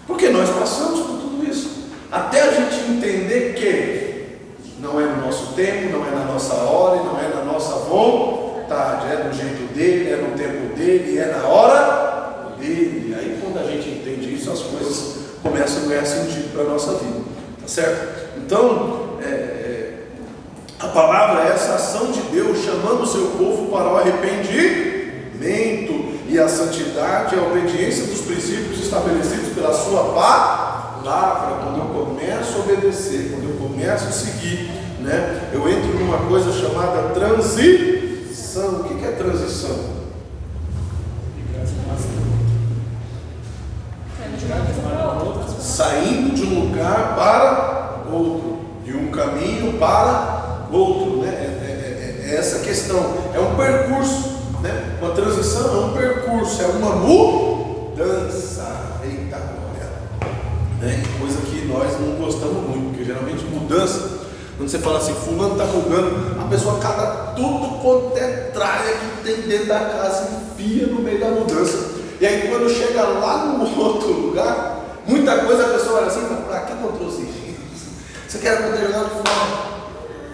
Porque nós passamos por tudo isso. Até a gente entender que não é no nosso tempo, não é na nossa hora, não é na nossa vontade, é do jeito dele, é no tempo dele, é na hora dele. Aí quando a gente entende isso, as coisas começam a ganhar sentido para a nossa vida. Tá certo? Então, a palavra é essa ação de Deus chamando o seu povo para o arrependimento e a santidade, a obediência dos princípios estabelecidos pela sua palavra. Quando eu começo a obedecer, quando eu começo a seguir, né, eu entro numa coisa chamada transição. O que é transição? Saindo de um lugar para outro, de um caminho para outro, né? É essa questão, é um percurso, né? Uma transição é um percurso, é uma mudança. Eita glória, né? Coisa que nós não gostamos muito, porque geralmente mudança, quando você fala assim, fulano está mudando, a pessoa cata tudo quanto é tralha que tem dentro da casa, enfia no meio da mudança, e aí quando chega lá no outro lugar, muita coisa a pessoa olha assim e fala, para que eu trouxe isso? Você quer poder jogar de fora?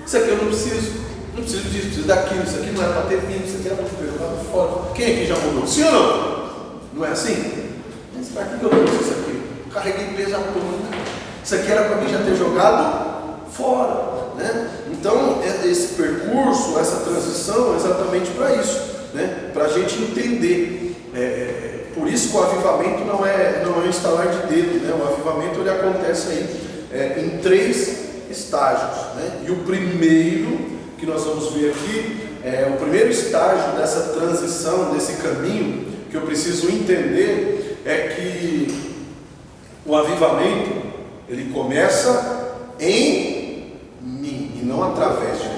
Isso aqui eu não preciso disso, preciso daquilo, isso aqui não era para ter vindo, isso aqui era para ter jogado de fora. Quem aqui já mudou? Sim ou não? Não é assim? Mas para que eu trouxe isso aqui? Eu carreguei peso à toa. Isso aqui era para mim já ter jogado fora, né? Então, esse percurso, essa transição é exatamente para isso, né? Para a gente entender. Por isso que o avivamento não é um estalar de dedo, né? O avivamento ele acontece aí em 3 estágios, né? E o primeiro que nós vamos ver aqui, o primeiro estágio dessa transição, desse caminho, que eu preciso entender, é que o avivamento, ele começa em mim, e não através de mim.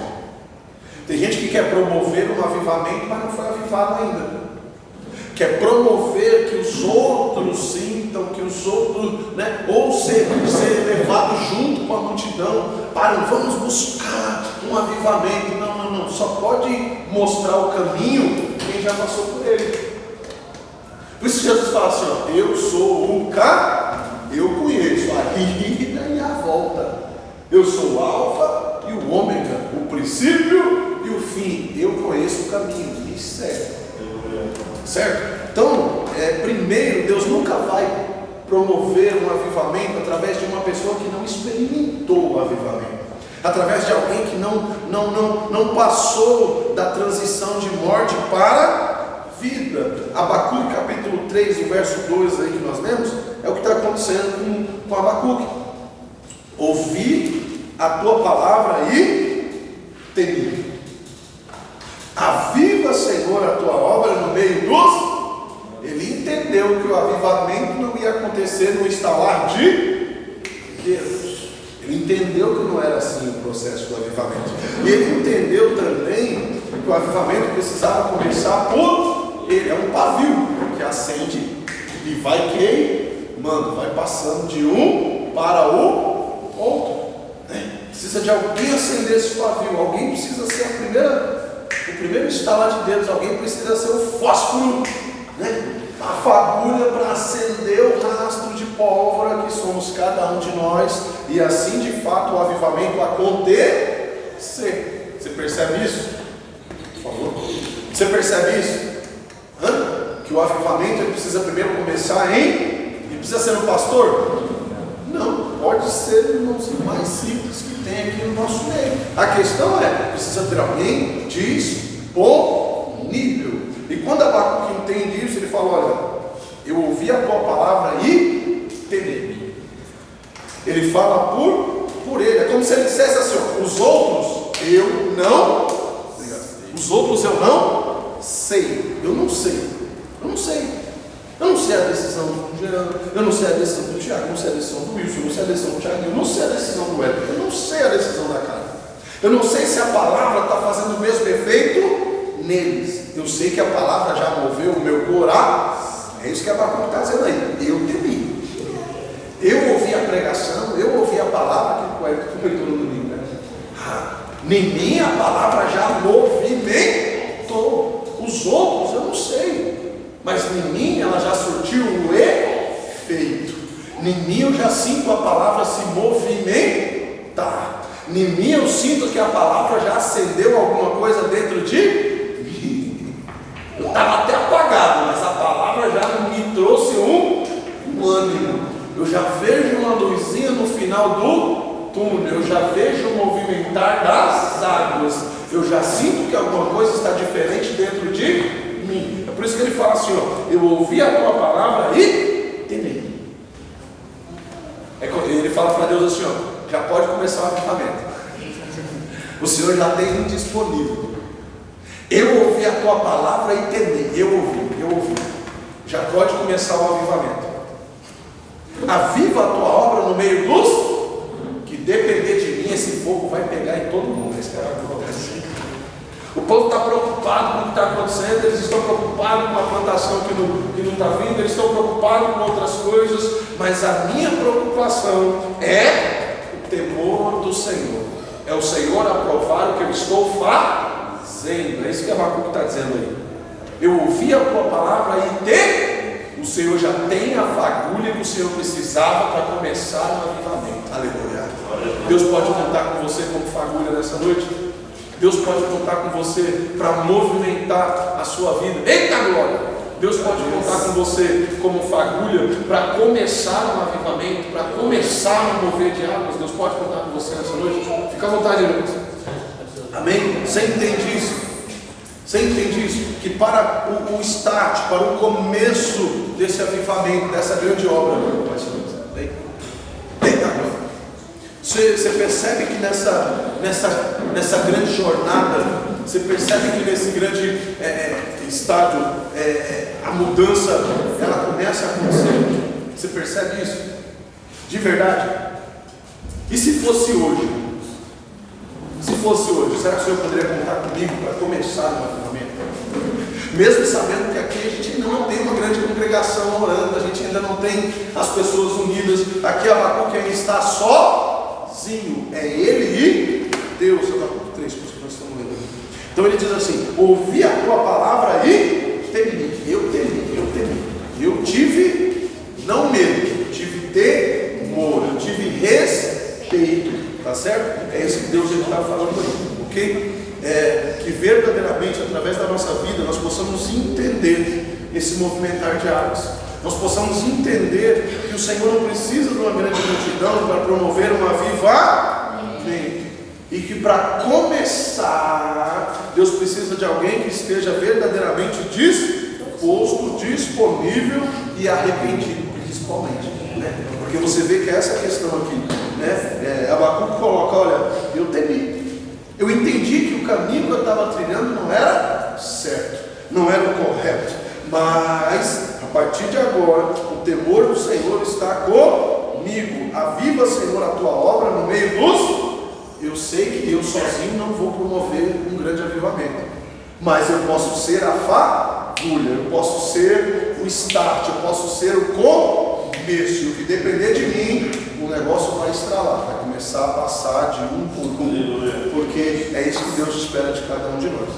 Tem gente que quer promover um avivamento, mas não foi avivado ainda. Quer promover que os outros sintam, que os outros, né, ou ser levado junto com a multidão, vamos buscar um avivamento. Não, só pode mostrar o caminho quem já passou por ele. Por isso Jesus fala assim, ó, eu sou o eu conheço a ida e a volta, eu sou o alfa e o ômega, o princípio e o fim, eu conheço o caminho, me segue. Certo? Então, primeiro, Deus nunca vai promover um avivamento através de uma pessoa que não experimentou o avivamento, através de alguém que não passou da transição de morte para vida. Abacuque capítulo 3, o verso 2 aí que nós lemos, é o que está acontecendo com Abacuque. Ouvi a tua palavra e temi. Aviva, Senhor, a tua obra no meio dos... Ele entendeu que o avivamento não ia acontecer no estalar de Deus. Ele entendeu que não era assim o processo do avivamento. E ele entendeu também que o avivamento precisava começar por ele. É um pavio que acende e vai queimando, vai passando de um para o outro. Precisa de alguém acender esse pavio. Alguém precisa ser o primeiro estalar de Deus. Alguém precisa ser o fósforo, né? A fagulha para acender o rastro de pólvora que somos cada um de nós, e assim de fato o avivamento acontecer. Você percebe isso? Por favor. Você percebe isso? Que o avivamento ele precisa primeiro começar ele precisa ser um pastor? Não, pode ser o irmãozinho mais simples que tem aqui no nosso meio. A questão precisa ter alguém disponível. E quando Abacuque entende isso, ele fala, olha, eu ouvi a tua palavra e temi. Ele fala por ele, é como se ele dissesse assim, ó, os outros eu não sei, eu não sei. Eu não sei a decisão do Jean, eu não sei a decisão do Tiago, eu não sei a decisão do Wilson, eu não sei a decisão do Tiago, eu não sei a decisão do Hélio, eu não sei a decisão da Karen. Eu não sei se a palavra está fazendo o mesmo efeito neles. Eu sei que a palavra já moveu o meu coração. É isso que a Abacuque está dizendo aí. Eu temi. Eu ouvi a pregação, eu ouvi a palavra que o Hélio comentou no domingo. Né? Em mim a palavra já movimentou. Os outros eu não sei. Mas em mim ela já surtiu o efeito. Em mim eu já sinto a palavra se movimentar. Em mim eu sinto que a palavra já acendeu alguma coisa dentro de mim. Eu estava até apagado, mas a palavra já me trouxe um ânimo. Eu já vejo uma luzinha no final do túnel. Eu já vejo o movimentar das águas. Eu já sinto que alguma coisa está diferente dentro de mim. É por isso que ele fala assim, ó, eu ouvi a tua palavra e temei. Ele fala para Deus assim, ó, já pode começar o avivamento. O Senhor já tem um disponível. Eu ouvi a tua palavra e temei. Eu ouvi. Já pode começar o avivamento. Aviva a tua obra no meio dos que depender de mim, esse fogo vai pegar em todo mundo. O povo está preocupado com o que está acontecendo, eles estão preocupados com a plantação que não está vindo, eles estão preocupados com outras coisas, mas a minha preocupação é o temor do Senhor. É o Senhor aprovar o que eu estou fazendo. É isso que a Abacuque está dizendo aí. Eu ouvi a tua palavra e o Senhor já tem a fagulha que o Senhor precisava para começar o avivamento. Aleluia. Deus pode contar com você como fagulha nessa noite. Deus pode contar com você para movimentar a sua vida. Eita glória! Deus pode contar com você como fagulha para começar um avivamento, para começar um mover de águas. Deus pode contar com você nessa noite. Fica à vontade, irmãos. Amém? Você entende isso? Você entende isso? Que para o start, para o começo desse avivamento, dessa grande obra, você percebe que nessa grande jornada, você percebe que nesse grande estádio, a mudança, ela começa a acontecer. Você percebe isso? De verdade? E se fosse hoje? Será que o Senhor poderia contar comigo para começar o avivamento? Mesmo sabendo que aqui a gente ainda não tem uma grande congregação orando, a gente ainda não tem as pessoas unidas. Aqui Abacuque ainda está sozinho. É ele e Deus. Abacuque 3, por isso que nós estamos lendo. Então ele diz assim: ouvi a tua palavra e temi. Eu tive não medo, tive temor, eu tive respeito. Tá certo? É isso que Deus está falando aí, ok? Que verdadeiramente, através da nossa vida, nós possamos entender esse movimentar de águas. Nós possamos entender que o Senhor não precisa de uma grande multidão para promover um avivamento. E que para começar, Deus precisa de alguém que esteja verdadeiramente disposto, disponível e arrependido, principalmente. Né? Porque você vê que essa questão aqui, né? Abacuque coloca, olha, eu temi. Eu entendi que o caminho que eu estava trilhando não era certo, não era o correto. Mas, a partir de agora, o temor do Senhor está comigo. Aviva, Senhor, a tua obra no meio dos... Eu sei que eu sozinho não vou promover um grande avivamento. Mas eu posso ser a fagulha, eu posso ser o start, eu posso ser o começo. O que depender de mim, o negócio vai estralar, vai começar a passar de um por um, porque é isso que Deus espera de cada um de nós.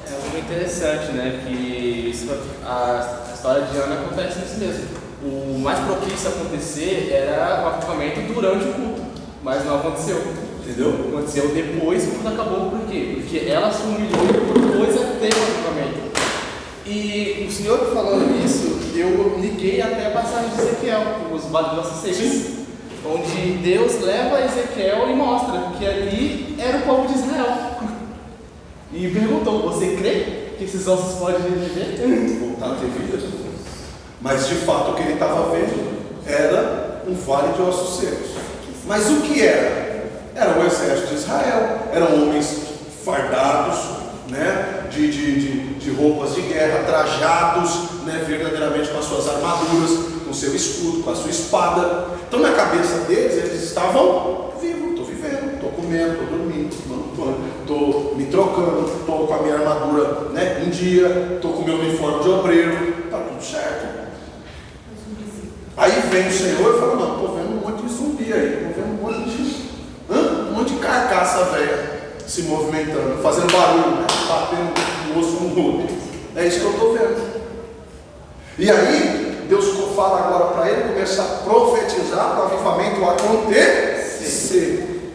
É algo interessante, né? Que a história de Ana acontece nisso mesmo. O mais propício a acontecer era o avivamento durante o culto, mas não aconteceu. Entendeu? Aconteceu depois que o culto acabou. Por quê? Porque ela se humilhou e depois teve o avivamento. E o Senhor falando isso, eu liguei até a passagem de Ezequiel, os Vale das Secas, onde Deus leva Ezequiel e mostra que ali era o povo de Israel. E perguntou: você crê que esses ossos podem viver? Voltar a ter vida. Mas de fato o que ele estava vendo era um vale de ossos secos. Mas o que era? Era o exército de Israel, eram homens fardados, né, de roupas de guerra, trajados, né, verdadeiramente com as suas armaduras, com o seu escudo, com a sua espada. Então na cabeça deles, eles estavam vivos, estou vivendo, estou comendo, estou dormindo, estou me trocando, estou com a minha armadura, né, em dia, estou com o meu uniforme de obreiro, está tudo certo. Aí vem o Senhor e fala, não, estou vendo um monte de zumbi aí, estou vendo um monte de carcaça velha se movimentando, fazendo barulho, né? Batendo o osso um no outro. É isso que eu estou vendo. E aí, Deus fala agora para ele começar a profetizar para o avivamento acontecer.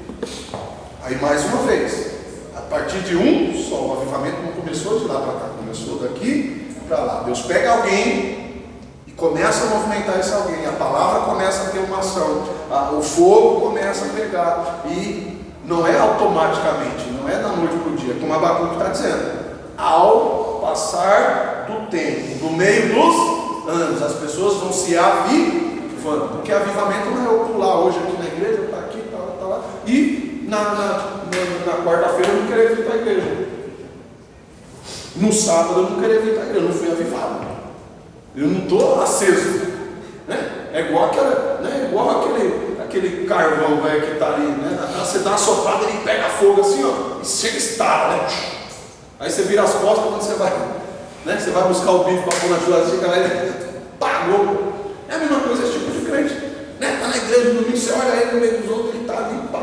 Aí mais uma vez, a partir de um só, o avivamento não começou de lá para cá, começou daqui para lá. Deus pega alguém e começa a movimentar esse alguém, a palavra começa a ter uma ação, o fogo começa a pegar, e não é automaticamente, não é da noite para o dia, como Abacuque está dizendo. Ao passar do tempo, no meio dos anos, as pessoas vão se avivando. Porque avivamento não é eu pular hoje aqui na igreja, eu estou aqui, tá lá, e na quarta-feira eu não querer vir para a igreja. No sábado eu não querer vir para a igreja, eu não fui avivado. Eu não estou aceso. Né? É igual aquele carvão velho que está ali, né? Você dá uma soprada, ele pega fogo assim, ó, e chega e estala, né? Aí você vira as costas quando você vai, né? Você vai buscar o bife para pôr na churrasqueira, aí ele pagou. É a mesma coisa esse tipo de crente, né? Está na igreja no domingo, você olha ele no meio dos outros, ele está ali, pá,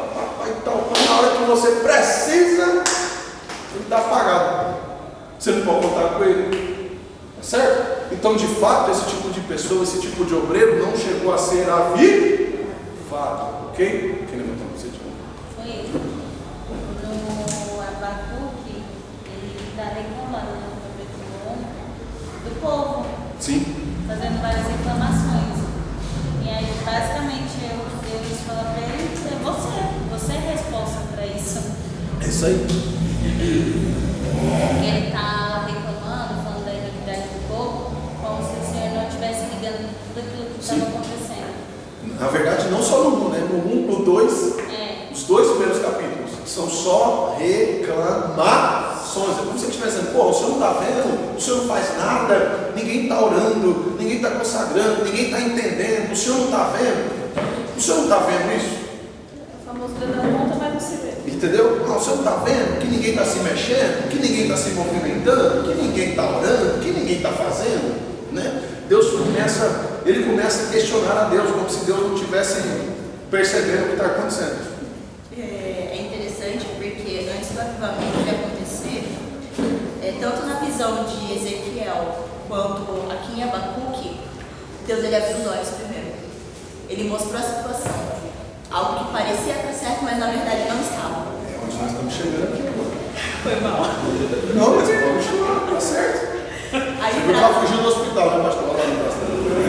e tal. Na hora que você precisa, ele está apagado. Você não pode contar com ele, tá certo? Então, de fato, esse tipo de pessoa, esse tipo de obreiro não chegou a ser avivado. Ok? Quem levantou você de novo? Foi ele. No Abacuque, ele está reclamando do povo. Sim. Fazendo várias reclamações. E aí, basicamente, Deus fala para ele: você é responsável para isso. É isso aí. Ele está reclamando, falando da iniquidade do povo, como se o Senhor não estivesse ligando tudo aquilo que estava acontecendo. Na verdade, não só no 1, né? No 1, no 2, os dois primeiros capítulos são só reclamações. É como se você estivesse dizendo, pô, o senhor não está vendo, o senhor não faz nada, ninguém está orando, ninguém está consagrando, ninguém está entendendo, o senhor não está vendo? O senhor não está vendo isso? O famoso dedo na ponta vai você ver. Entendeu? Não, o senhor não está vendo que ninguém está se mexendo, que ninguém está se movimentando, que ninguém está orando, que ninguém está fazendo, né? Deus começa a questionar a Deus, como se Deus não estivesse percebendo o que está acontecendo. É interessante porque antes do avivamento de acontecer, tanto na visão de Ezequiel quanto aqui em Abacuque, Deus ele abriu os olhos primeiro. Ele mostrou a situação, algo que parecia estar certo, mas na verdade não estava. É onde nós estamos chegando aqui agora. Foi mal. Não, mas vamos continuar, está certo. Aí, Você viu que ela fugiu do hospital, né, pastor? Ela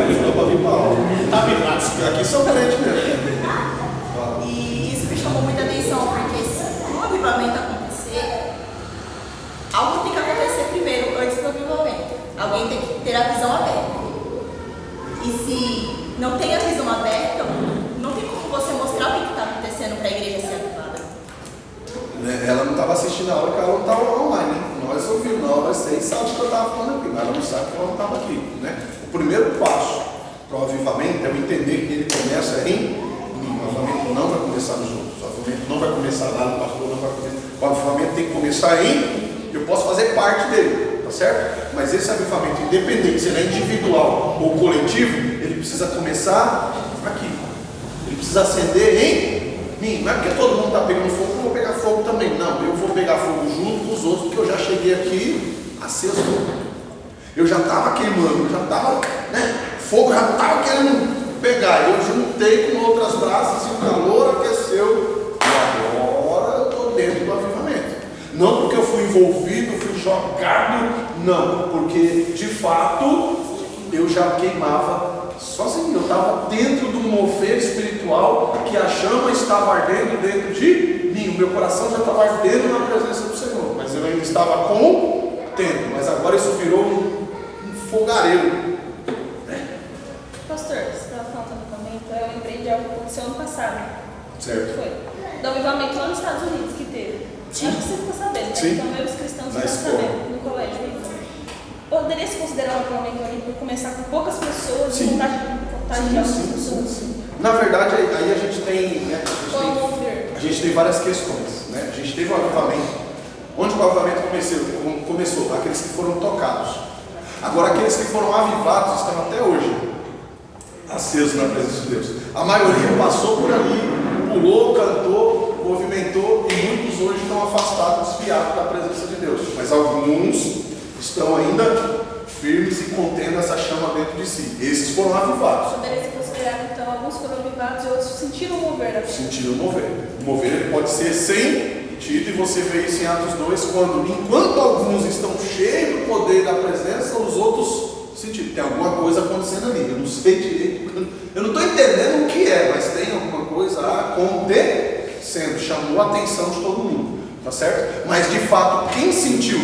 fugiu para vir para aula. Aqui são crentes mesmo. E isso me chamou muita atenção, porque se o avivamento acontecer, algo tem que acontecer primeiro, antes do avivamento. Alguém tem que ter a visão aberta. E se não tem a visão aberta, não tem como você mostrar o que está acontecendo para a igreja ser avivada. Ela não estava assistindo a aula, porque ela não estava online, né? Nós ouvimos na aula, vocês sabem o que eu estava falando aqui, mas ela não sabe que ela não estava aqui, né? O primeiro passo para o avivamento é eu entender que ele começa em mim. O avivamento não vai começar nos outros, o avivamento não vai começar lá no pastor, não vai começar. O avivamento tem que começar em eu posso fazer parte dele, tá certo? Mas esse avivamento, independente se ele é individual ou coletivo, ele precisa começar aqui. Ele precisa acender em mim. Não é porque todo mundo está pegando fogo que eu vou pegar fogo também. Não, eu vou pegar fogo junto com os outros, porque eu já cheguei aqui aceso. Eu já estava queimando, eu já estava, né? Fogo já estava querendo pegar. Eu juntei com outras brasas e o calor aqueceu. E agora eu estou dentro do avivamento. Não porque eu fui envolvido, fui jogado, não, porque de fato eu já queimava sozinho, eu estava dentro de um mover espiritual que a chama estava ardendo dentro de mim, o meu coração já estava ardendo na presença do Senhor, mas eu ainda estava contendo, mas agora isso virou um fogareiro. Pastor, você estava falando também, então eu lembrei de algo que aconteceu ano passado. Certo. Foi do avivamento lá nos Estados Unidos que teve. Sim. Acho que você ficou sabendo, né? Sim. Então, eu e os cristãos Na ficam escola. sabendo no colégio. Poderia se considerar um avivamento ali por começar com poucas pessoas Sim. e contagiar algumas pessoas? Na verdade, aí a gente tem, né, Ou mover. a gente tem várias questões, né? A gente teve um avivamento. Onde o avivamento começou? Aqueles que foram tocados. Agora, aqueles que foram avivados estão até hoje acesos na presença de Deus. A maioria passou por ali, pulou, cantou, movimentou, e muitos hoje estão afastados, desviados da presença de Deus. Mas alguns estão ainda firmes e contendo essa chama dentro de si. Esses foram avivados. Poderia se considerar que então alguns foram avivados e outros sentiram o mover da vida. Sentiram o mover. O mover ele pode ser sem sentido, e você vê isso em Atos 2, quando, enquanto alguns estão cheios do poder da presença, os outros sentiram. Tem alguma coisa acontecendo ali. Eu não sei direito, eu não estou entendendo o que é, mas tem alguma coisa acontecendo. Chamou a atenção de todo mundo, tá certo? Mas de fato, quem sentiu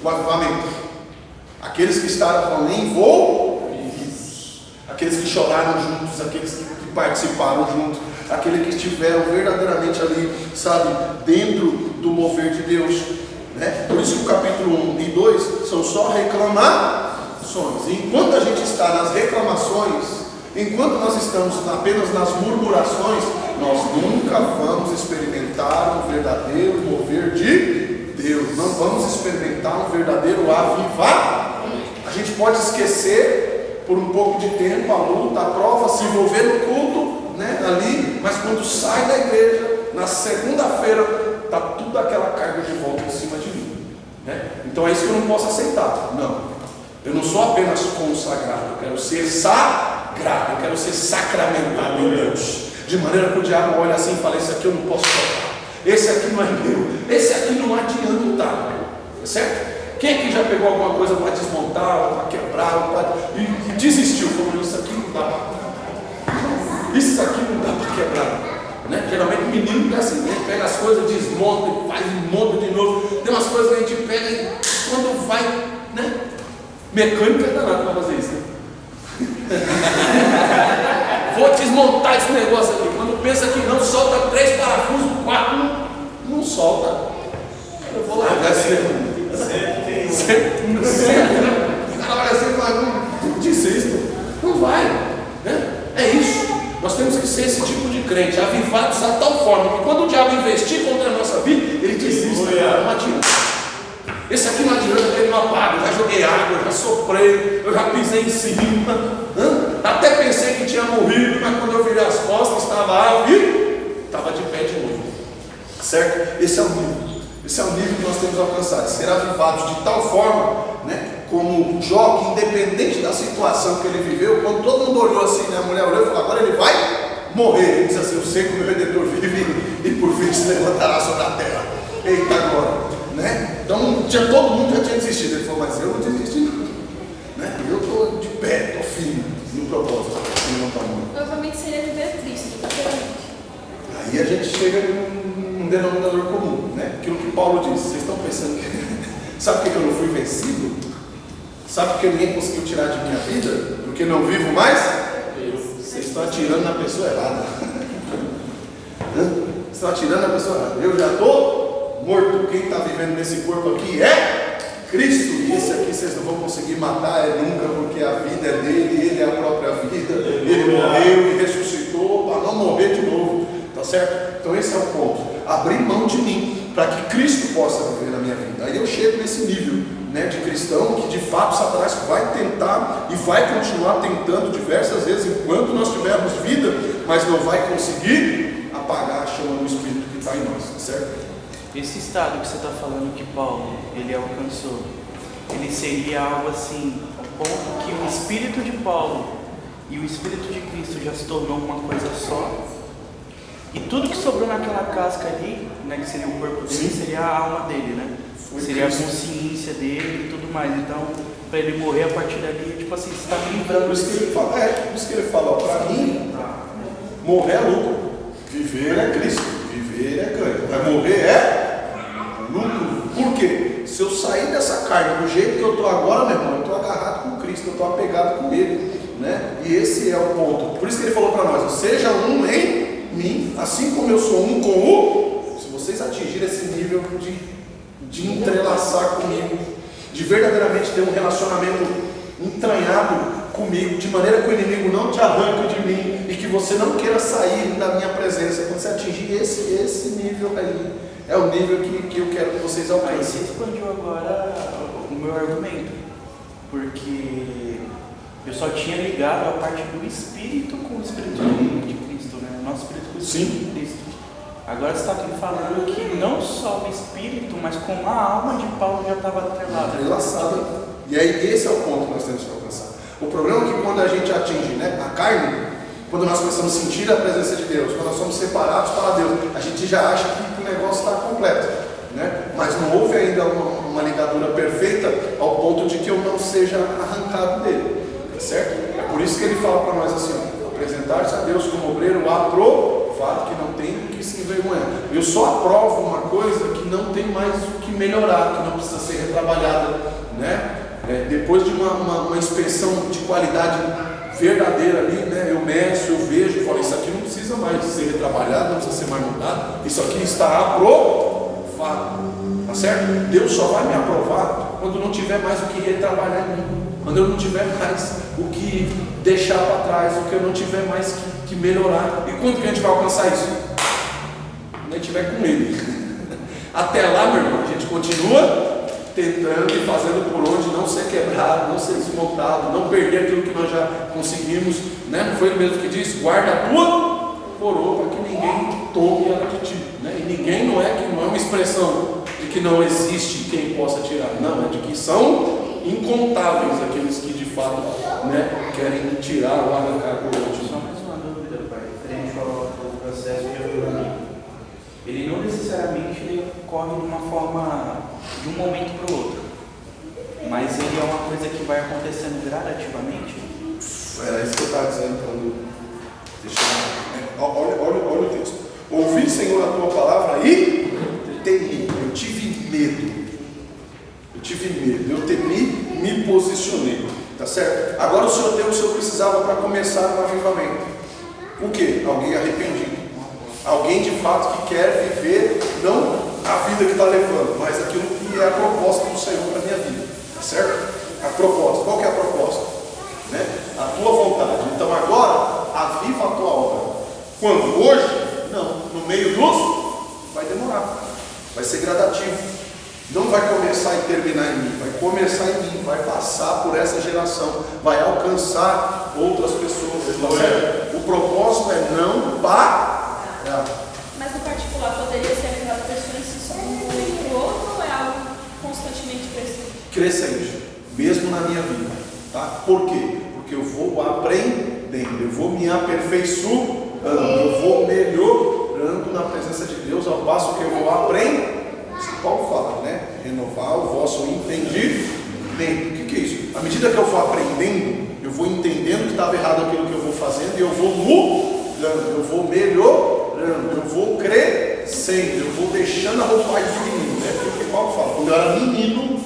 o avivamento? Aqueles que estavam envolvidos, aqueles que choraram juntos, aqueles que participaram juntos, aqueles que estiveram verdadeiramente ali, sabe, dentro do mover de Deus, né? Por isso que o capítulo 1 e 2 são só reclamações. E enquanto a gente está nas reclamações, enquanto nós estamos apenas nas murmurações, nós nunca vamos experimentar um verdadeiro mover de Deus. Não vamos experimentar um verdadeiro avivar. A gente pode esquecer por um pouco de tempo a luta, a prova, se envolver no culto, né, ali, mas quando sai da igreja, na segunda-feira, está tudo aquela carga de volta em cima de mim, né? Então é isso que eu não posso aceitar. Não, eu não sou apenas consagrado, eu quero ser sagrado, eu quero ser sacramentado em Deus, de maneira que o diabo olha assim e fala: esse aqui eu não posso tocar, esse aqui não é meu, esse aqui não adianta, tá certo? Quem aqui já pegou alguma coisa para desmontar, para quebrar, e desistiu? Falou: isso aqui não dá, isso aqui não dá para quebrar, né? Geralmente o menino é assim, né? Pega as coisas, desmonta e faz e monta de novo. Tem umas coisas que a gente pega e quando vai, né? Mecânico é danado para fazer isso, né? Vou desmontar esse negócio aqui. Quando pensa que não, solta 3 parafusos, 4, não solta. Eu vou largar esse negócio. Sempre. O cara olha assim e fala: não desisto, não vai, né? É isso. Nós temos que ser esse tipo de crente, avivados a tal forma que quando o diabo investir contra a nossa vida, ele desiste. Não adianta. Esse aqui não adianta, que ele não apaga. Eu já joguei água, eu já soprei, eu já pisei em cima, até pensei que tinha morrido, mas quando eu virei as costas, estava de pé de novo. Certo? Esse é o nível. Esse é o nível que nós temos alcançado, ser avivados de tal forma, né, como Jó, que independente da situação que ele viveu, quando todo mundo olhou assim, né, a mulher olhou e falou: agora ele vai morrer. Ele disse assim: eu sei que o meu Redentor vive e por fim se levantará sobre a terra. Eita agora, né? Então todo mundo já tinha desistido. Ele falou: mas eu não desisti não, né? Eu estou de pé, estou firme no propósito. Provavelmente seria viver Cristo, literalmente. Aí a gente chega num denominador comum, né? Aquilo que Paulo disse. Vocês estão pensando que... Sabe por que eu não fui vencido? Sabe por que ninguém conseguiu tirar de minha vida? Porque não vivo mais? Vocês estão atirando na pessoa errada. Vocês estão atirando na pessoa errada. Eu já estou morto. Quem está vivendo nesse corpo aqui é Cristo. E esse aqui vocês não vão conseguir matar nunca, porque a vida é dele, ele é a própria vida. Ele morreu e ressuscitou para não morrer de novo. Tá certo? Então esse é o ponto. Abrir mão de mim para que Cristo possa viver na minha vida. Aí eu chego nesse nível, né, de cristão que de fato Satanás vai tentar e vai continuar tentando diversas vezes enquanto nós tivermos vida, mas não vai conseguir apagar a chama do Espírito que está em nós, tá certo? Esse estado que você está falando que Paulo ele alcançou, ele seria algo assim, ao ponto que o Espírito de Paulo e o Espírito de Cristo já se tornou uma coisa só, e tudo que sobrou naquela casca ali, né, que seria o corpo dele, seria a alma dele, né? Seria a consciência dele e tudo mais. Então, para ele morrer a partir dali, tipo assim, você está me livrando. Por isso que ele fala, para mim, morrer é lucro, viver é Cristo, viver é ganho. Vai morrer é lucro. Por quê? Se eu sair dessa carne do jeito que eu estou agora, meu irmão, eu estou agarrado com Cristo, eu estou apegado com Ele, né? E esse é o ponto. Por isso que ele falou para nós: seja um em mim, assim como eu sou um com o. Se vocês atingirem esse nível, de entrelaçar comigo, de verdadeiramente ter um relacionamento entranhado comigo, de maneira que o inimigo não te arranque de mim e que você não queira sair da minha presença. Quando você atingir esse nível aí, é o nível que eu quero que vocês Aí alcancem. você expandiu agora o meu argumento, porque eu só tinha ligado a parte do Espírito com o Espírito de Cristo, né? O nosso Espírito com o Espírito de Cristo. Agora você está aqui falando que não só o Espírito, mas como a alma de Paulo já estava atrelada. Entrelaçada. E aí esse é o ponto que nós temos que alcançar. O problema é que quando a gente atinge, né, a carne, quando nós começamos a sentir a presença de Deus, quando nós somos separados para Deus, a gente já acha que o negócio está completo, né? Mas não houve ainda uma ligadura perfeita ao ponto de que eu não seja arrancado dele, certo? É por isso que ele fala para nós assim, apresentar-se a Deus como obreiro aprovado, que não tem o que se envergonhar. Eu só aprovo uma coisa que não tem mais o que melhorar, que não precisa ser retrabalhada, né? Depois de uma inspeção de qualidade verdadeira ali, né? Eu meço, eu vejo, falo, isso aqui não precisa mais ser retrabalhado, não precisa ser mais mudado, isso aqui está aprovado, tá certo? Deus só vai me aprovar quando não tiver mais o que retrabalhar em mim, quando eu não tiver mais o que deixar para trás, o que eu não tiver mais que melhorar. E quando que a gente vai alcançar isso? Quando a gente estiver com Ele. Até lá, meu irmão, a gente continua tentando e fazendo por onde não ser quebrado, não ser desmontado, não perder aquilo que nós já conseguimos, né? Não foi ele mesmo que disse: guarda a tua coroa para que ninguém tome ela de ti, né? E ninguém não é uma expressão de que não existe quem possa tirar, não, é de que são incontáveis aqueles que de fato, né, querem tirar ou arrancar a coroa de ti. Só mais uma dúvida, pai, referente ao processo de avivamento. Ele não necessariamente ele ocorre de uma forma, de um momento para o outro, mas ele é uma coisa que vai acontecendo gradativamente. Era isso que eu estava dizendo quando. Olha o texto. Ouvi, Senhor, a tua palavra e temi. Eu tive medo. Eu temi, me posicionei. Tá certo? Agora o Senhor tem o que o Senhor precisava para começar o avivamento. O quê? Alguém arrependido. Alguém de fato que quer viver não a vida que está levando, mas aquilo que é a proposta do Senhor para a minha vida. Tá certo? A proposta. Qual que é a proposta? Né? A tua vontade. Então agora, aviva a tua obra. Quando? Hoje? Não. No meio dos? Vai demorar. Vai ser gradativo. Não vai começar e terminar em mim. Vai começar em mim. Vai passar por essa geração. Vai alcançar outras pessoas. Tá certo? O propósito é não parar. Mas no particular poderia ser aquela pessoa em si só um momento ou outro, ou é algo constantemente crescente? Crescente, mesmo na minha vida, tá? Por quê? Porque eu vou aprendendo, eu vou me aperfeiçoando, eu vou melhorando na presença de Deus, ao passo que eu vou aprendendo. Isso que Paulo fala, né? Renovar o vosso entendimento. O que é isso? À medida que eu for aprendendo, eu vou entendendo que estava errado aquilo que eu vou fazendo e eu vou mudando, eu vou melhorando, eu vou crescendo, eu vou deixando a roupagem de menino, né? Porque Paulo fala, quando eu era menino,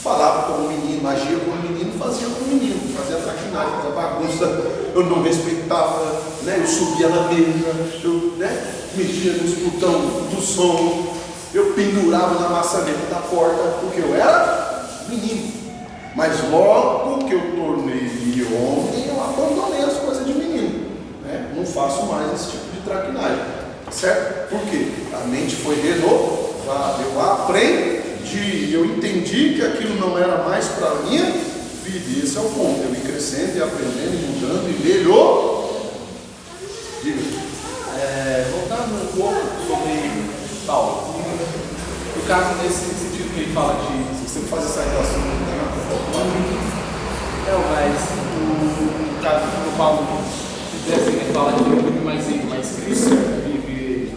falava como menino, agia como menino, fazia como menino, fazia traquinagem, fazia bagunça, eu não respeitava, né? Eu subia na mesa, eu, né, mexia nos botões do som, eu pendurava na maçaneta da porta, porque eu era menino. Mas logo que eu tornei homem, eu abandonei as coisas de menino, né? Não faço mais esse tipo de traquinagem, certo? Por quê? A mente foi renovada, eu aprendi, eu entendi que aquilo não era mais para a minha vida, e esse é o ponto, eu ir crescendo e aprendendo, e mudando e melhor. Diga. Voltando um pouco sobre Paulo, no caso desse sentido que ele fala de Você faz essa relação, mas no caso do Paulo, ele fala de um pouco mais simples, mas Cristo vive.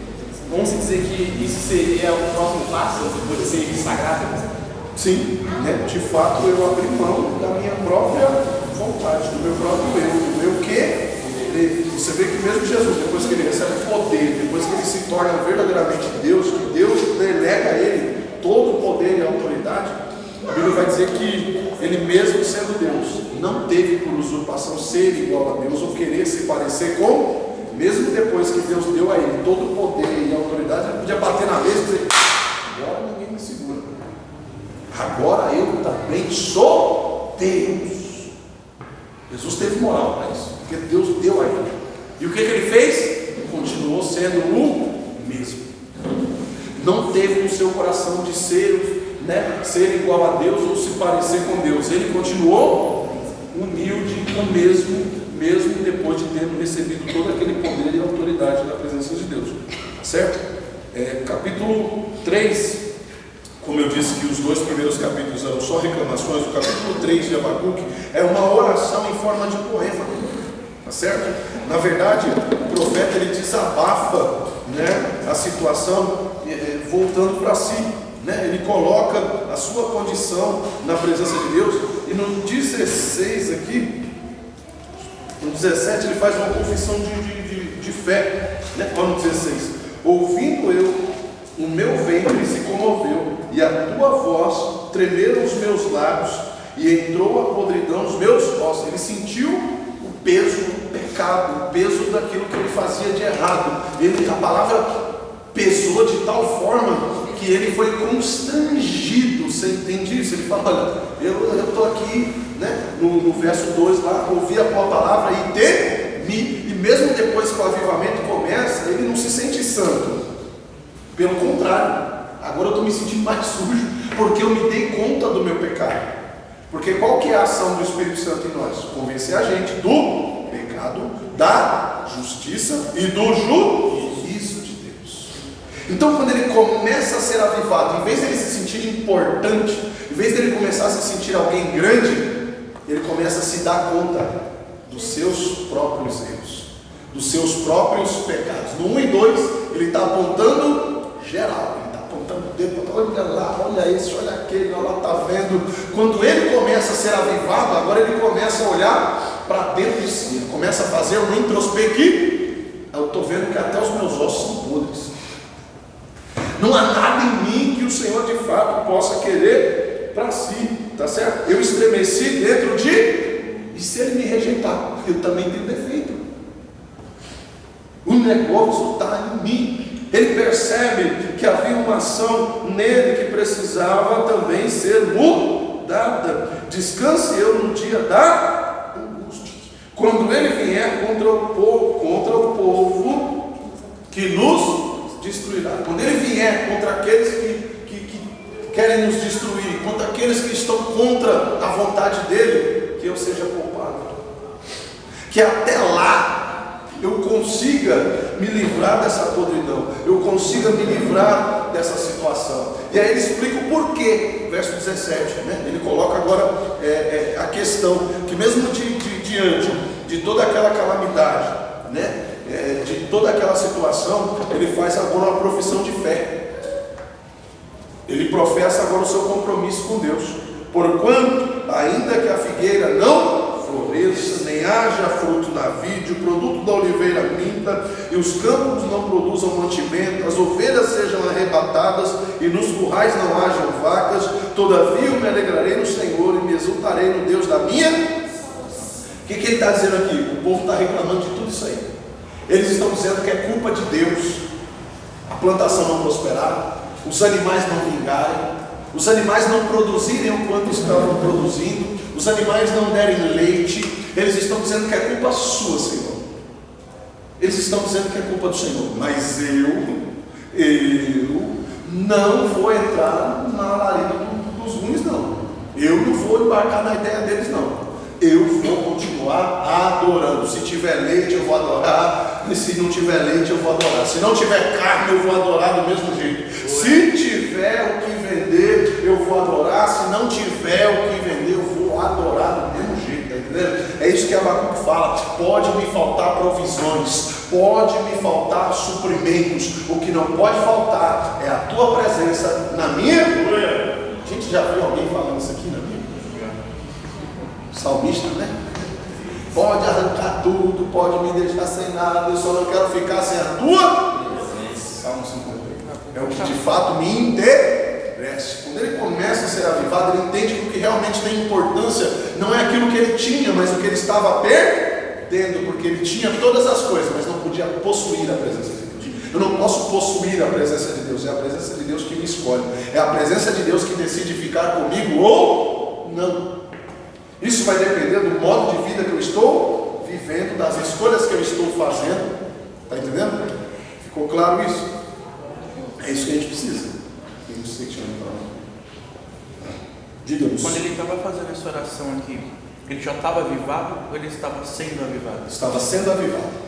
Vamos dizer que isso seria o próximo passo, depois de ser sagrado? Sim, né? De fato eu abri mão da minha própria vontade, do meu próprio eu, do meu querer. Você vê que mesmo Jesus, depois que ele recebe poder, depois que ele se torna verdadeiramente Deus, que Deus delega a ele todo o poder e a autoridade, a Bíblia vai dizer que ele mesmo sendo Deus, não teve por usurpação ser igual a Deus ou querer se parecer com, mesmo depois que Deus deu a ele todo o poder e a autoridade, ele podia bater na mesa e dizer, agora ninguém sou Deus. Jesus teve moral para isso, porque Deus deu a ele. E o que ele fez? Continuou sendo o mesmo. Não teve no seu coração de ser igual a Deus ou se parecer com Deus. Ele continuou humilde, o mesmo depois de ter recebido todo aquele poder e autoridade da presença de Deus. Certo? Capítulo 3, como eu disse que os 2 primeiros capítulos eram só reclamações, o capítulo 3 de Abacuque é uma oração em forma de poema. Tá certo? Na verdade, o profeta ele desabafa, a situação voltando para si. Ele coloca a sua condição na presença de Deus. E no 16 aqui, no 17 ele faz uma confissão de fé. Olha no 16: ouvindo eu, o meu ventre se comoveu, e a tua voz tremeram os meus lábios, e entrou a podridão nos meus ossos. Ele sentiu o peso do pecado, o peso daquilo que ele fazia de errado. A palavra pesou de tal forma que ele foi constrangido. Você entende isso? Ele fala: olha, eu estou aqui, no verso 2 lá, ouvi a tua palavra e temi. E mesmo depois que o avivamento começa, ele não se sente santo. Pelo contrário, agora eu estou me sentindo mais sujo, porque eu me dei conta do meu pecado. Porque qual que é a ação do Espírito Santo em nós? Convencer a gente do pecado, da justiça e do juízo de Deus. Então, quando ele começa a ser avivado, em vez de ele se sentir importante, em vez de ele começar a se sentir alguém grande, ele começa a se dar conta dos seus próprios erros, dos seus próprios pecados. No 1 e 2, ele está apontando geral, ele está apontando o dedo: olha lá, olha esse, olha aquele, olha lá, está vendo. Quando ele começa a ser avivado, agora ele começa a olhar para dentro de si, ele começa a fazer uma introspecção. Eu estou vendo que até os meus ossos são podres. Não há nada em mim que o Senhor de fato possa querer para si, tá certo? Eu estremeci dentro de, e se ele me rejeitar, eu também tenho defeito. O negócio está em mim. Ele percebe que havia uma ação nele que precisava também ser mudada. Descanse eu no dia da angústia, quando ele vier contra o povo que nos destruirá. Quando ele vier contra aqueles que querem nos destruir, contra aqueles que estão contra a vontade dele, que eu seja poupado. Que até lá eu consiga me livrar dessa podridão, eu consiga me livrar dessa situação. E aí ele explica o porquê, verso 17, ele coloca agora a questão, que mesmo diante de toda aquela calamidade, de toda aquela situação, ele faz agora uma profissão de fé. Ele professa agora o seu compromisso com Deus. Porquanto, ainda que a figueira não floresça, nem haja fruto na vide, o produto da oliveira minta, e os campos não produzam mantimento, as ovelhas sejam arrebatadas, e nos currais não hajam vacas, todavia eu me alegrarei no Senhor, e me exultarei no Deus da minha. O que ele está dizendo aqui? O povo está reclamando de tudo isso aí. Eles estão dizendo que é culpa de Deus a plantação não prosperar, os animais não vingarem, os animais não produzirem o quanto estavam produzindo, os animais não derem leite. Eles estão dizendo que é culpa sua, Senhor. Eles estão dizendo que é culpa do Senhor. Mas eu não vou entrar na larica dos ruins, não. Eu não vou embarcar na ideia deles, não. Eu vou continuar adorando. Se tiver leite, eu vou adorar. E se não tiver leite, eu vou adorar. Se não tiver carne, eu vou adorar do mesmo jeito. Se tiver o que vender, eu vou adorar. Se não tiver o que vender, eu vou adorar do mesmo jeito. Tá entendendo? É isso que Abacuque fala. Pode me faltar provisões, pode me faltar suprimentos. O que não pode faltar é a tua presença na minha. A gente já viu alguém falando isso aqui na Bíblia? Salmista, Pode arrancar tudo, pode me deixar sem nada, eu só não quero ficar sem a tua presença. Salmo 50. É o que de fato me interessa. Quando ele começa a ser avivado, ele entende que o que realmente tem importância não é aquilo que ele tinha, mas o que ele estava perdendo, porque ele tinha todas as coisas, mas não podia possuir a presença de Deus. Eu não posso possuir a presença de Deus, é a presença de Deus que me escolhe, é a presença de Deus que decide ficar comigo ou ou não. Isso vai depender do modo de vida que eu estou vivendo, das escolhas que eu estou fazendo. Está entendendo? Ficou claro isso? É isso que a gente precisa. Não sei que diga-nos. Quando ele estava fazendo essa oração aqui, ele já estava avivado ou ele estava sendo avivado? Estava sendo avivado.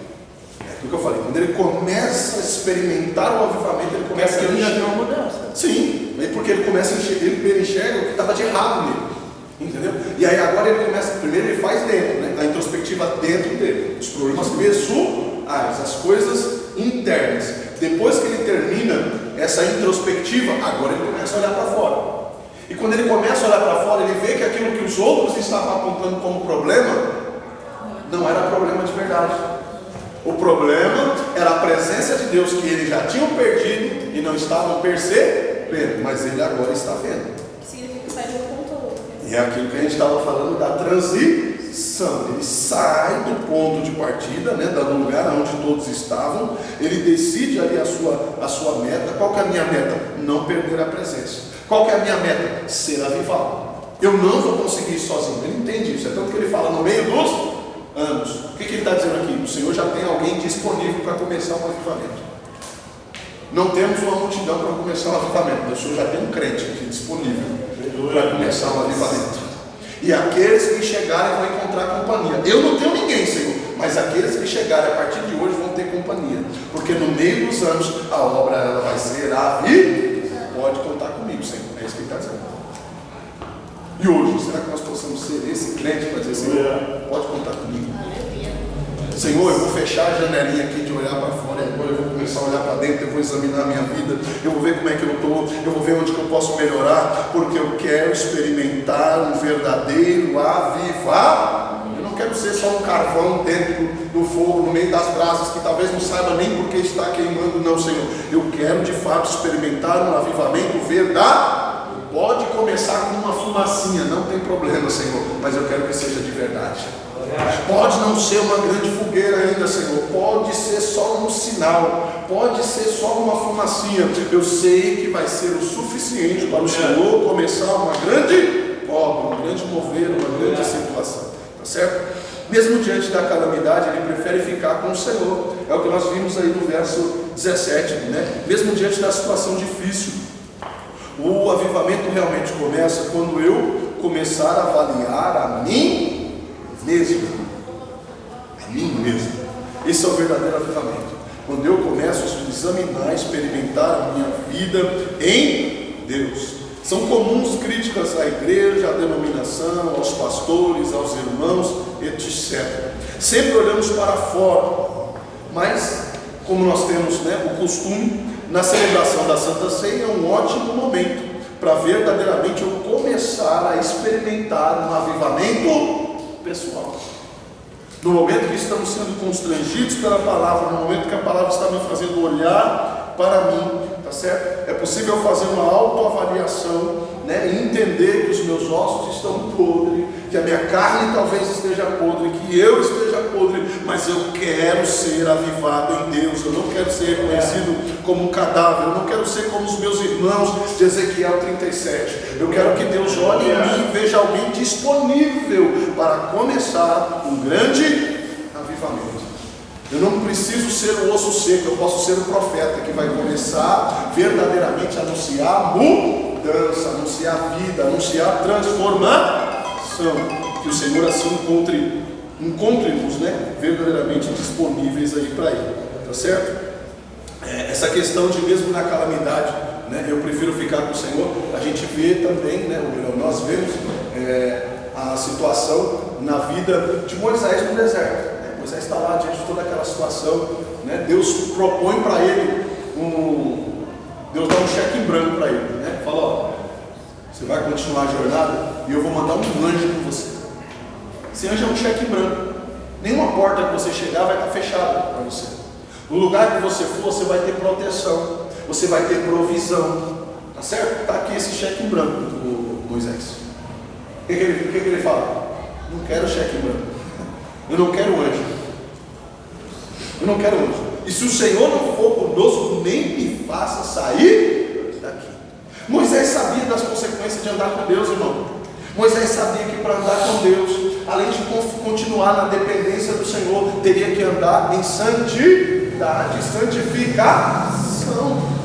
É aquilo que eu falei. Quando ele começa a experimentar o avivamento, ele começa a ele já enxergar. deu uma mudança. Sim, porque ele começa a enxergar, ele enxerga o que estava de errado nele. Entendeu? E aí agora ele começa, primeiro ele faz dentro, né? A introspectiva dentro dele. Os problemas pessoais, as coisas internas. Depois que ele termina essa introspectiva, agora ele começa a olhar para fora. E quando ele começa a olhar para fora, ele vê que aquilo que os outros estavam apontando como problema, não era problema de verdade. O problema era a presença de Deus que eles já tinham perdido e não estavam percebendo, mas ele agora está vendo. Que significa sair de um ponto ao outro. E é aquilo que a gente estava falando da transição. Ele sai do ponto de partida, né, do lugar onde todos estavam. Ele decide ali a sua meta. Qual que é a minha meta? Não perder a presença. Qual que é a minha meta? Ser avivado. Eu não vou conseguir isso sozinho. Ele entende isso. É tanto que ele fala no meio dos anos. O que ele está dizendo aqui? O Senhor já tem alguém disponível para começar um avivamento. Não temos uma multidão para começar um avivamento. O Senhor já tem um crente aqui disponível para começar um avivamento. E aqueles que chegarem vão encontrar companhia. Eu não tenho ninguém, Senhor, mas aqueles que chegarem a partir de hoje vão ter companhia. Porque no meio dos anos a obra ela vai ser avivada. Pode contar comigo, Senhor. É isso que ele está dizendo. E hoje, será que nós possamos ser esse crente para dizer, Senhor, pode contar comigo? Senhor, eu vou fechar a janelinha aqui de olhar para fora, e agora eu vou começar a olhar para dentro, eu vou examinar a minha vida, eu vou ver como é que eu estou, eu vou ver onde que eu posso melhorar, porque eu quero experimentar um verdadeiro avivar. Eu não quero ser só um carvão dentro do fogo, no meio das brasas, que talvez não saiba nem por que está queimando, não, Senhor. Eu quero de fato experimentar um avivamento verdadeiro. Pode começar com uma fumacinha, não tem problema, Senhor, mas eu quero que seja de verdade. Pode não ser uma grande fogueira ainda, Senhor, pode ser só um sinal, pode ser só uma fumacinha. Eu sei que vai ser o suficiente para o Senhor começar uma grande obra, um grande mover, uma grande situação, tá certo? Mesmo diante da calamidade, ele prefere ficar com o Senhor. É o que nós vimos aí no verso 17, né? Mesmo diante da situação difícil, o avivamento realmente começa quando eu começar a avaliar a mim mesmo. A mim mesmo. Esse é o verdadeiro avivamento. Quando eu começo a examinar, experimentar a minha vida em Deus. São comuns críticas à igreja, à denominação, aos pastores, aos irmãos, etc. Sempre olhamos para fora, mas como nós temos, né, o costume, na celebração da Santa Ceia é um ótimo momento para verdadeiramente eu começar a experimentar um avivamento pessoal. No momento que estamos sendo constrangidos pela palavra, no momento que a palavra está me fazendo olhar para mim, tá certo? É possível fazer uma autoavaliação, né, e entender que os meus ossos estão podres, que a minha carne talvez esteja podre, que eu esteja podre, mas eu quero ser avivado em Deus. Eu não quero ser reconhecido como um cadáver, eu não quero ser como os meus irmãos de Ezequiel 37. Eu quero que Deus olhe em mim e veja alguém disponível para começar um grande avivamento. Eu não preciso ser o osso seco, eu posso ser o profeta que vai começar verdadeiramente a anunciar mudança, anunciar vida, anunciar transformação. Que o Senhor assim encontre-nos, né, verdadeiramente disponíveis aí para Ele, tá certo? Essa questão de mesmo na calamidade, né, eu prefiro ficar com o Senhor. A gente vê também, né, nós vemos a situação na vida de Moisés no deserto. Moisés está lá diante de toda aquela situação, né? Deus propõe para ele Deus dá um cheque em branco para ele, né? Fala, ó, você vai continuar a jornada e eu vou mandar um anjo com você. Esse anjo é um cheque em branco. Nenhuma porta que você chegar vai estar fechada para você. No lugar que você for, você vai ter proteção, você vai ter provisão, tá certo? Está aqui esse cheque em branco do Moisés. O que ele fala? Não quero cheque em branco. Eu não quero anjo. Eu não quero anjo. E se o Senhor não for conosco, nem me faça sair daqui. Moisés sabia das consequências de andar com Deus, irmão. Moisés sabia que para andar com Deus, além de continuar na dependência do Senhor, teria que andar em santidade, santificação.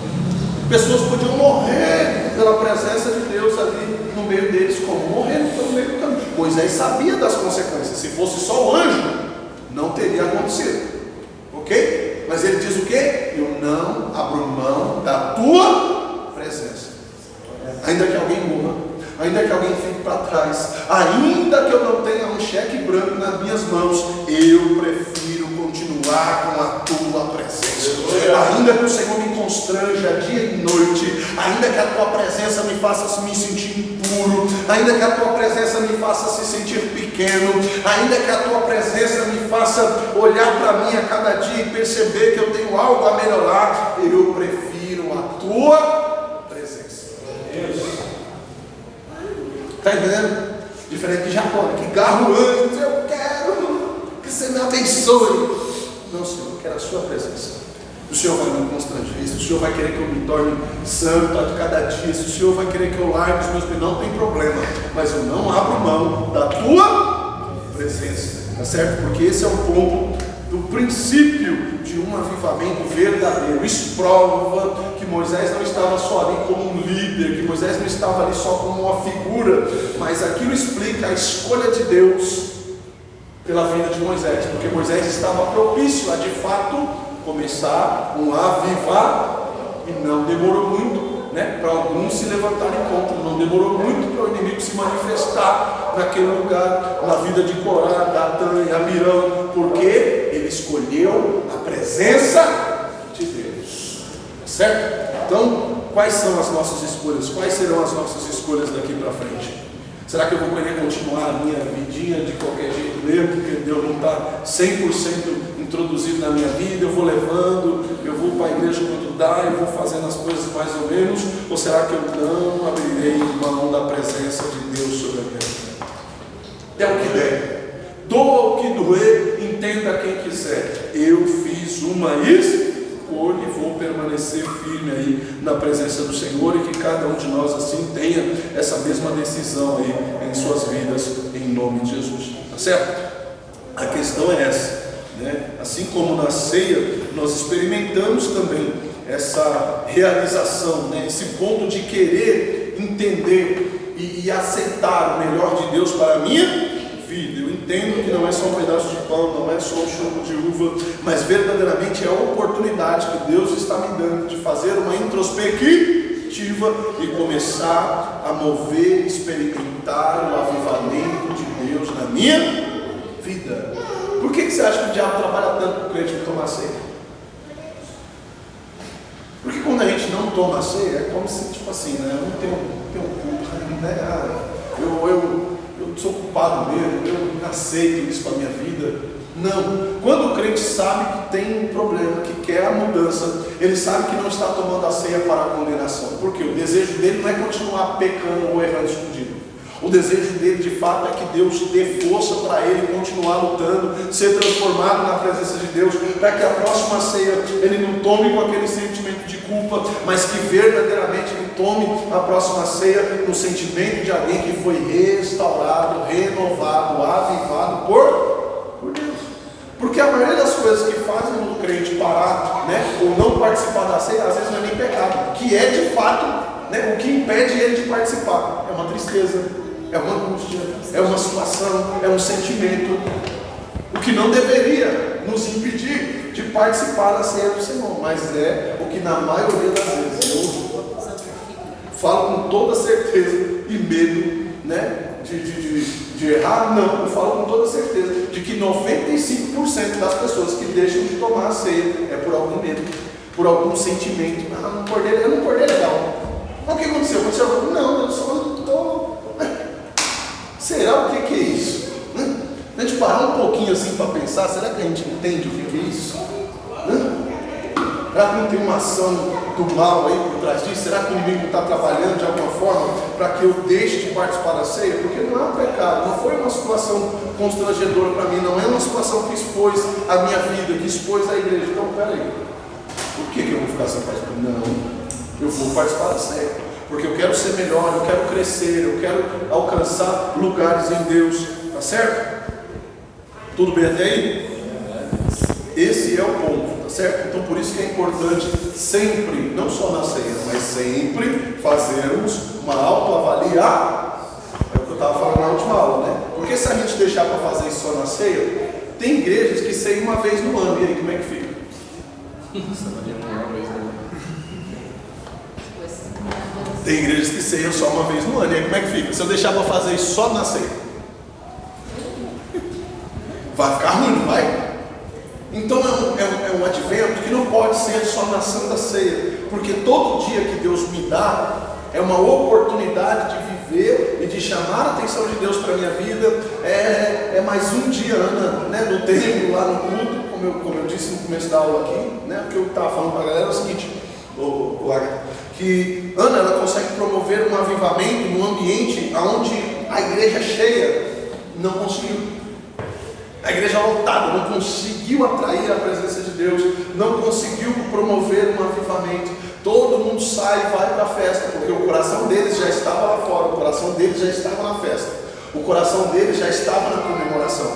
Pessoas podiam morrer pela presença de Deus ali no meio deles, como morreram pelo meio do caminho. Moisés sabia das consequências. Se fosse só o anjo, não teria acontecido. Ok? Mas ele diz o quê? Eu não abro mão da tua presença. Ainda que alguém morra, ainda que alguém fique para trás, ainda que eu não tenha um cheque branco nas minhas mãos, eu prefiro continuar com a tua presença. Ainda que o Senhor me constranja dia e noite, ainda que a tua presença me faça me sentir impuro, ainda que a tua presença me faça se sentir pequeno, ainda que a tua presença me faça olhar para mim a cada dia e perceber que eu tenho algo a melhorar, eu prefiro a tua presença. Está entendendo? Diferente de Jacó, que garra o anjo, diz, eu quero que você me abençoe. Não, Senhor, eu quero a sua presença. O Senhor vai me constranger, se o Senhor vai querer que eu me torne santo a cada dia, se o Senhor vai querer que eu largue os meus pecados, não tem problema, mas eu não abro mão da tua presença, tá certo? Porque esse é o ponto do princípio de um avivamento verdadeiro. Isso prova que Moisés não estava só ali como um líder, que Moisés não estava ali só como uma figura, mas aquilo explica a escolha de Deus pela vida de Moisés, porque Moisés estava propício a de fato começar um avivar, e não demorou muito, né, para alguns se levantarem contra, não demorou muito para o inimigo se manifestar naquele lugar, na vida de Corá, Datã e Abirão, porque ele escolheu a presença de Deus, certo? Então, quais são as nossas escolhas? Quais serão as nossas escolhas daqui para frente? Será que eu vou querer continuar a minha vidinha de qualquer jeito mesmo, porque Deus não está 100% introduzido na minha vida, eu vou levando, eu vou para a igreja quando dá, eu vou fazendo as coisas mais ou menos, ou será que eu não abrirei mão da presença de Deus sobre a minha vida? É o que der, doa o que doer, entenda quem quiser, eu fiz uma escolha e vou permanecer firme aí na presença do Senhor, e que cada um de nós assim tenha essa mesma decisão aí em suas vidas, em nome de Jesus, tá certo? A questão é essa, né? Assim como na ceia nós experimentamos também essa realização, né? Esse ponto de querer entender e aceitar o melhor de Deus para a minha vida. Eu entendo que não é só um pedaço de pão, não é só um churro de uva, mas verdadeiramente é a oportunidade que Deus está me dando de fazer uma introspectiva e começar a mover, experimentar o avivamento de Deus na minha vida. Por que você acha que o diabo trabalha tanto para o crente não tomar ceia? Porque quando a gente não toma ceia, é como se, tipo assim, né? Eu não tenho culpa, né? Eu sou culpado mesmo, eu aceito isso para a minha vida. Não. Quando o crente sabe que tem um problema, que quer a mudança, ele sabe que não está tomando a ceia para a condenação. Porque o desejo dele não é continuar pecando ou errando escondido. O desejo dele de fato é que Deus dê força para ele continuar lutando, ser transformado na presença de Deus, para que a próxima ceia ele não tome com aquele sentimento de culpa, mas que verdadeiramente ele tome a próxima ceia no sentimento de alguém que foi restaurado, renovado, avivado por Deus. Porque a maioria das coisas que fazem o crente parar, né, ou não participar da ceia, às vezes não é nem pecado, que é de fato, né, o que impede ele de participar. É uma tristeza, é uma angústia, é uma situação, é um sentimento, o que não deveria nos impedir de participar da ceia do Senhor, mas é o que na maioria das vezes eu falo com toda certeza e medo, né, de errar. Não, eu falo com toda certeza de que 95% das pessoas que deixam de tomar a ceia é por algum medo, por algum sentimento. Eu não acordei legal. O que aconteceu? Não, eu só não estou. Será o que é isso? A gente parar um pouquinho assim para pensar, será que a gente entende o que é isso? Será que não tem uma ação do mal aí por trás disso? Será que o inimigo está trabalhando de alguma forma para que eu deixe de participar da ceia? Porque não é um pecado, não foi uma situação constrangedora para mim, não é uma situação que expôs a minha vida, que expôs a igreja. Então, peraí, por que eu vou ficar sem participar? Não, eu vou participar da ceia. porque eu quero ser melhor, eu quero crescer, eu quero alcançar lugares em Deus, tá certo? Tudo bem até aí? Esse é o ponto, tá certo? Então por isso que é importante sempre, não só na ceia, mas sempre fazermos uma autoavaliação. É o que eu estava falando na última aula, né? Porque se a gente deixar para fazer isso só na ceia, tem igrejas que ceiam uma vez no ano, e aí como é que fica? Tem igrejas que ceiam só uma vez no ano, e aí como é que fica? Se eu deixar para fazer isso só na ceia, vai ficar ruim, não vai? Então é um advento que não pode ser só na Santa Ceia, porque todo dia que Deus me dá é uma oportunidade de viver e de chamar a atenção de Deus para a minha vida. É mais um dia, Ana, né, no templo, lá no culto, como eu disse no começo da aula aqui, né, o que eu estava falando para a galera é o seguinte, que Ana, ela consegue promover um avivamento num ambiente onde a igreja cheia não conseguiu. A igreja lotada não conseguiu atrair a presença de Deus, não conseguiu promover um avivamento. Todo mundo sai e vai para a festa, porque o coração deles já estava lá fora, o coração deles já estava na festa, o coração deles já estava na comemoração.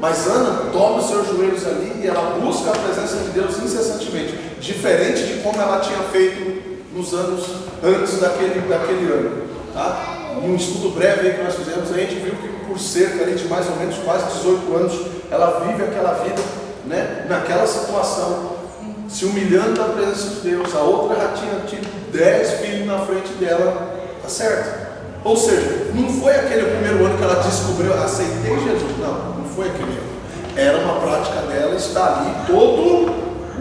Mas Ana dobra os seus joelhos ali e ela busca a presença de Deus incessantemente, diferente de como ela tinha feito nos anos antes daquele ano. Tá? Em um estudo breve aí que nós fizemos, a gente viu que por cerca ali de mais ou menos quase 18 anos, ela vive aquela vida, né, naquela situação, se humilhando na presença de Deus. A outra já tinha tido 10 filhos na frente dela, tá certo? Ou seja, não foi aquele primeiro ano que ela descobriu, aceitei Jesus, não foi aquele ano. Era uma prática dela estar ali todo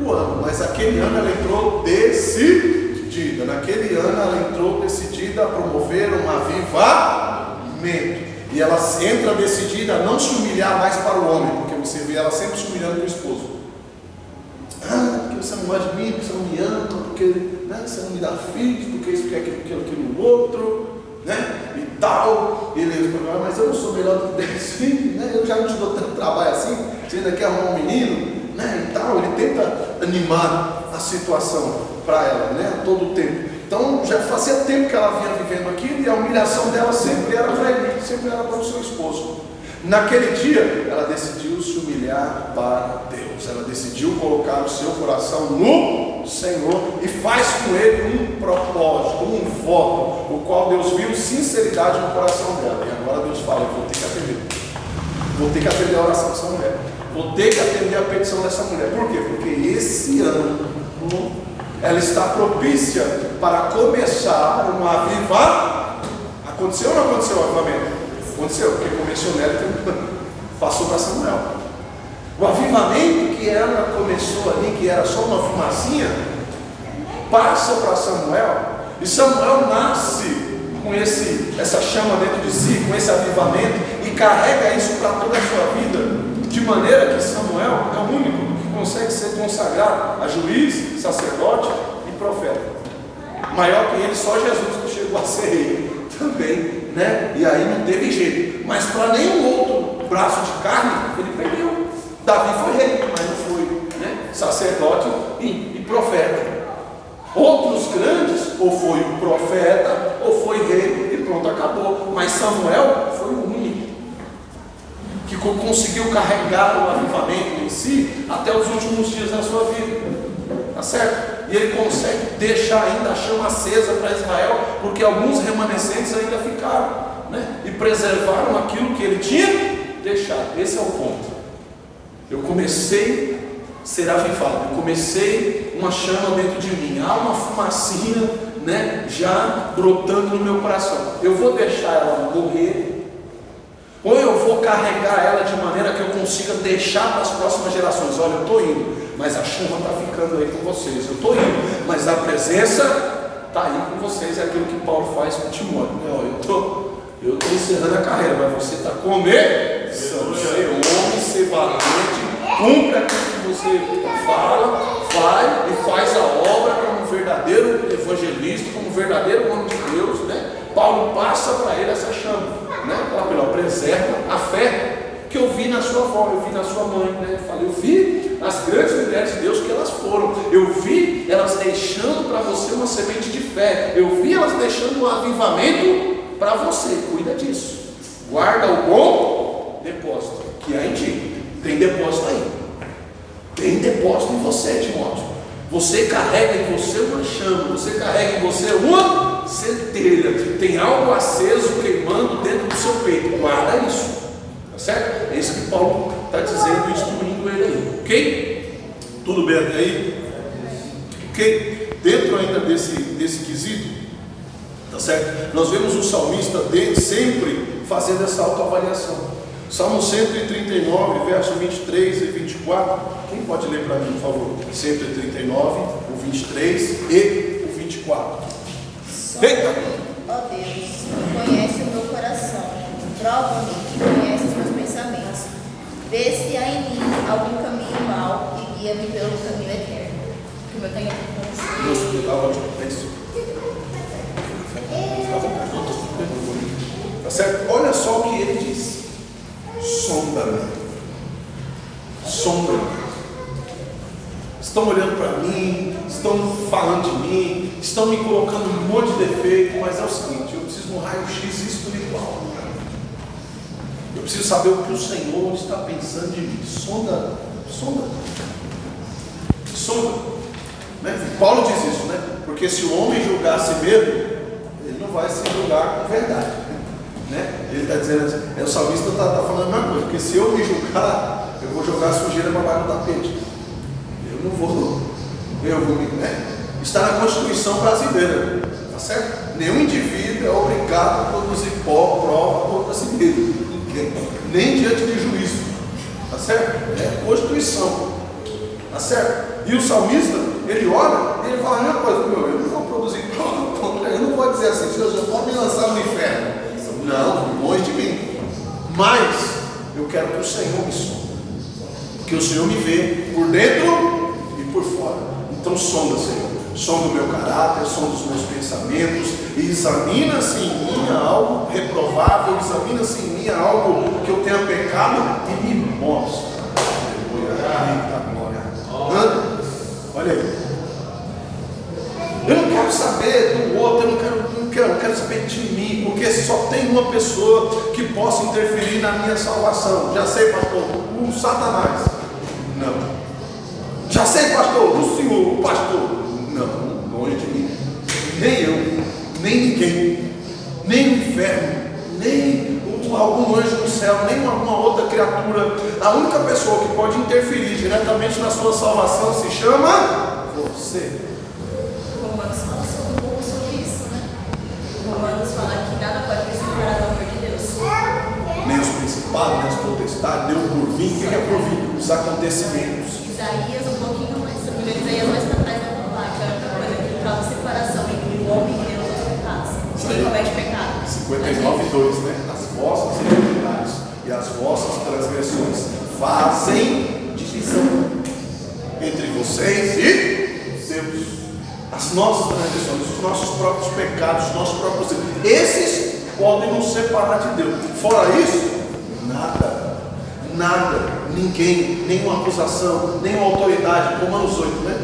o ano, mas aquele ano ela entrou decidida, naquele ano ela entrou decidida a promover um avivamento. E ela entra decidida a não se humilhar mais para o homem, porque você vê ela sempre se humilhando para o esposo. Porque você não gosta de mim, porque você não me ama, porque, né, você não me dá filhos, porque isso, porque aquilo, outro, né? E tal. E ele fala, mas eu não sou melhor do que 10 filhos, né? Eu já não te dou tanto trabalho assim, você ainda quer arrumar um menino, né? E tal. Ele tenta animar a situação para ela, né? A todo o tempo. Então já fazia tempo que ela vinha vivendo aquilo e a humilhação dela sempre era para ele, sempre era para o seu esposo. Naquele dia, ela decidiu se humilhar para Deus. Ela decidiu colocar o seu coração no Senhor e faz com ele um propósito, um voto, o qual Deus viu sinceridade no coração dela. E agora Deus fala, eu vou ter que atender. Vou ter que atender a oração dessa mulher. Vou ter que atender a petição dessa mulher. Por quê? Porque esse ano ela está propícia para começar um avivamento. Aconteceu ou não aconteceu o avivamento? Aconteceu, porque começou nela e passou para Samuel. O avivamento que ela começou ali, que era só uma fumacinha, passa para Samuel, e Samuel nasce com essa chama dentro de si, com esse avivamento, e carrega isso para toda a sua vida, de maneira que Samuel é o único que consegue ser consagrado a juiz, sacerdote e profeta. Maior que ele, só Jesus que chegou a ser rei também, né? E aí não teve jeito. Mas para nenhum outro braço de carne, ele perdeu. Davi foi rei, mas não foi, né, sacerdote e profeta. Outros grandes, ou foi o profeta, ou foi rei, e pronto, acabou. Mas Samuel foi o único que conseguiu carregar o avivamento em si até os últimos dias da sua vida. Tá certo? E ele consegue deixar ainda a chama acesa para Israel, porque alguns remanescentes ainda ficaram, né? E preservaram aquilo que ele tinha deixado. Esse é o ponto. Eu comecei a ser avivado, eu comecei uma chama dentro de mim, há uma fumacinha, né, já brotando no meu coração. Eu vou deixar ela morrer, ou eu vou carregar ela de maneira que eu consiga deixar para as próximas gerações. Olha, eu estou indo, mas a chama está ficando aí com vocês. Eu estou indo, mas a presença está aí com vocês. É aquilo que Paulo faz com Timóteo, né? Eu estou encerrando a carreira, mas você está começando. Ser homem, ser valente, cumpre aquilo que você fala, vai e faz a obra como um verdadeiro evangelista, como um verdadeiro homem de Deus, né? Paulo passa para ele essa chama, né? Preserva a fé que eu vi na sua avó, eu vi na sua mãe, né? Eu vi as grandes mulheres de Deus que elas foram, Eu vi elas deixando para você uma semente de fé. Eu vi elas deixando um avivamento para você. Cuida disso. Guarda o bom depósito que há em ti. Tem depósito aí. Tem depósito em você, Timóteo. Você carrega em você uma chama. Você carrega em você uma centelha. Tem algo aceso queimando dentro do seu peito. Guarda isso. Tá certo? É isso que Paulo está dizendo e instruindo ele aí. Ok? Tudo bem até aí? Ok? Dentro ainda desse quesito, tá certo? Nós vemos o salmista sempre fazendo essa autoavaliação. Salmo 139, verso 23 e 24. Quem pode ler para mim, por favor? 139, o 23 e o 24. Eita! Ó Deus, conhece o meu coração, prova-me e conhece os meus pensamentos. Vê se há em mim algum caminho mau e guia-me pelo caminho eterno. Que o meu tenha Deus, fica ótimo. É isso. Tá certo? Olha só o que ele diz. Sonda-me. Sonda-me. Estão olhando para mim, estão falando de mim, estão me colocando um monte de defeito, mas é o seguinte, eu preciso de um raio-x espiritual. Eu preciso saber o que o Senhor está pensando de mim. Sonda. Né? Paulo diz isso, né? Porque se o homem julgar a si mesmo, ele não vai se julgar com verdade. Né? Ele está dizendo assim, o salmista está falando a mesma coisa, porque se eu me julgar, eu vou jogar a sujeira para baixo do tapete. Eu não vou, né? Está na Constituição brasileira, tá certo? Nenhum indivíduo é obrigado a produzir prova contra si mesmo, nem diante de juízo, tá certo? É a Constituição, tá certo? E o salmista, ele olha e ele fala a mesma coisa, eu não vou produzir prova contra ele, eu não vou dizer assim, Deus, eu vou me lançar no inferno. Não, longe de mim. Mas eu quero que o Senhor me sonde, porque o Senhor me vê por dentro e por fora. Então sonda, Senhor. Sonda o meu caráter, sonda os meus pensamentos, e examina se em mim há algo reprovável, examina se em mim há algo que eu tenha pecado e me mostra. Eita glória. Olha aí. Eu não quero saber do outro, eu não quero saber de mim, porque só tem uma pessoa que possa interferir na minha salvação. Já sei, pastor, o Satanás. Não. Já sei, pastor, o senhor, o pastor. Não, longe de mim. Nem eu, nem ninguém, nem o inferno, nem algum anjo do céu, nem alguma outra criatura. A única pessoa que pode interferir diretamente na sua salvação se chama você. Romanos fala um pouco sobre isso, né? Romanos fala que nada pode me separar do amor de Deus. Nem os principados, nem as potestades, nem o porvir. O que é porvir? Os acontecimentos. Isaías, um pouquinho mais, se não me engano, Isaías mais para trás vai falar que era uma coisa que causa separação entre o homem e Deus aos pecados. Quem comete pecado? 59:2, né? As vossas iniquidades e as vossas transgressões fazem divisão entre vocês e Deus. As nossas transgressões, os nossos próprios pecados, os nossos próprios erros, esses podem nos separar de Deus. Fora isso, nada, ninguém, nenhuma acusação, nenhuma autoridade. Romanos 8, né?